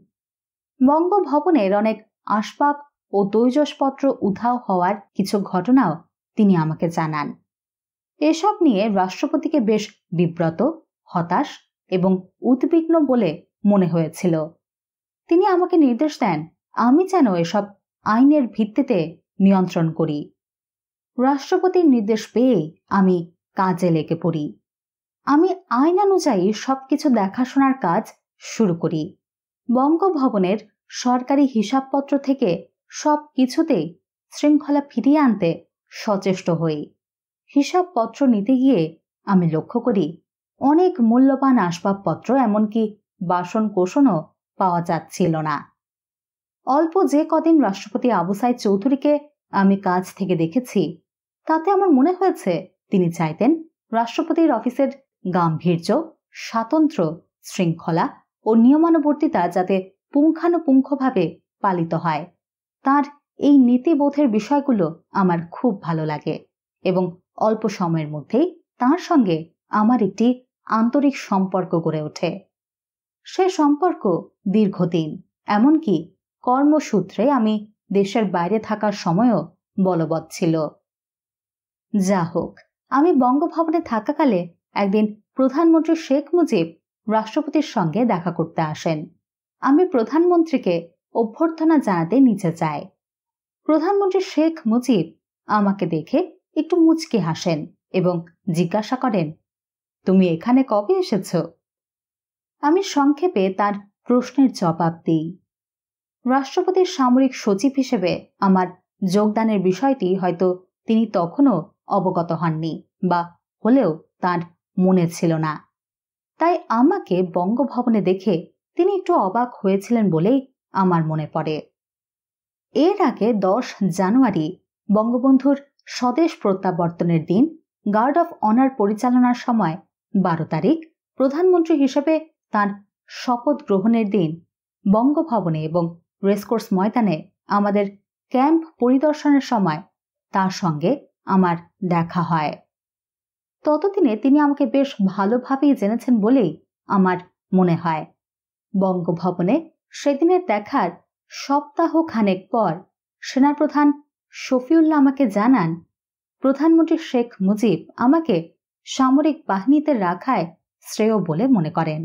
বঙ্গভবনের অনেক আসবাব ও তৈজসপত্র উধাও হওয়ার কিছু ঘটনাও তিনি আমাকে জানান। এসব নিয়ে রাষ্ট্রপতিকে বেশ বিব্রত, হতাশ এবং উদ্বিগ্ন বলে মনে হয়েছিল। তিনি আমাকে নির্দেশ দেন আমি যেন এসব আইনের ভিত্তিতে নিয়ন্ত্রণ করি। রাষ্ট্রপতির নির্দেশ পেয়ে আমি কাজে লেগে পড়ি। আমি আইন অনুযায়ী সবকিছু দেখাশোনার কাজ শুরু করি। বঙ্গভবনের সরকারি হিসাবপত্র থেকে সব কিছুতেই শৃঙ্খলা ফিরিয়ে আনতে সচেষ্ট হই। হিসাবপত্র নিতে গিয়ে আমি লক্ষ্য করি অনেক মূল্যবান আসবাবপত্র, এমনকি বাসন কোসনও পাওয়া যাচ্ছিল না। অল্প যে কদিন রাষ্ট্রপতি আবু সাইদ চৌধুরীকে আমি কাজ থেকে দেখেছি, তাতে আমার মনে হয়েছে তিনি চাইতেন রাষ্ট্রপতির অফিসের গাম্ভীর্য, স্বাতন্ত্র্য, শৃঙ্খলা ও নিয়মানুবর্তিতা যাতে পুঙ্খানুপুঙ্খভাবে পালিত হয়। তার এই নীতিবোধের বিষয়গুলো আমার খুব ভালো লাগে এবং অল্প সময়ের মধ্যেই তার সঙ্গে আমার একটি আন্তরিক সম্পর্ক গড়ে ওঠে। সে সম্পর্ক দীর্ঘদিন, এমনকি কর্মসূত্রে আমি দেশের বাইরে থাকার সময়ও বলবৎ ছিল। যা হোক, আমি বঙ্গভবনে থাকাকালে একদিন প্রধানমন্ত্রী শেখ মুজিব রাষ্ট্রপতির সঙ্গে দেখা করতে আসেন। আমি প্রধানমন্ত্রীকে অভ্যর্থনা জানাতে নিচে যাই। প্রধানমন্ত্রী শেখ মুজিব আমাকে দেখে একটু মুচকি হাসেন এবং জিজ্ঞাসা করেন, তুমি এখানে কবে এসেছ? আমি সংক্ষেপে তার প্রশ্নের জবাব দিই। রাষ্ট্রপতির সামরিক সচিব হিসেবে আমার যোগদানের বিষয়টি হয়তো তিনি তখনও অবগত হননি, বা হলেও তার মনে ছিল না। তাই আমাকে বঙ্গভবনে দেখে তিনি একটু অবাক হয়েছিলেন বলেই আমার মনে পড়ে। এর আগে 10 জানুয়ারি বঙ্গবন্ধুর স্বদেশ প্রত্যাবর্তনের দিন গার্ড অফ অনার পরিচালনার সময় 12 তারিখ প্রধানমন্ত্রী হিসেবে তার শপথ গ্রহণের দিন বঙ্গভবনে এবং রেসকোর্স ময়দানে আমাদের ক্যাম্প পরিদর্শনের সময় তার সঙ্গে আমার দেখা হয়। ততদিনে তিনি আমাকে বেশ ভালোভাবেই জেনেছেন বলেই আমার মনে হয়। বঙ্গভবনে সেদিনের দেখার সপ্তাহ খানেক পর সেনাপ্রধান শফিউল্লাহ আমাকে জানান, প্রধানমন্ত্রী শেখ মুজিব আমাকে সামরিক বাহিনীতে রাখায় শ্রেয় বলে মনে করেন।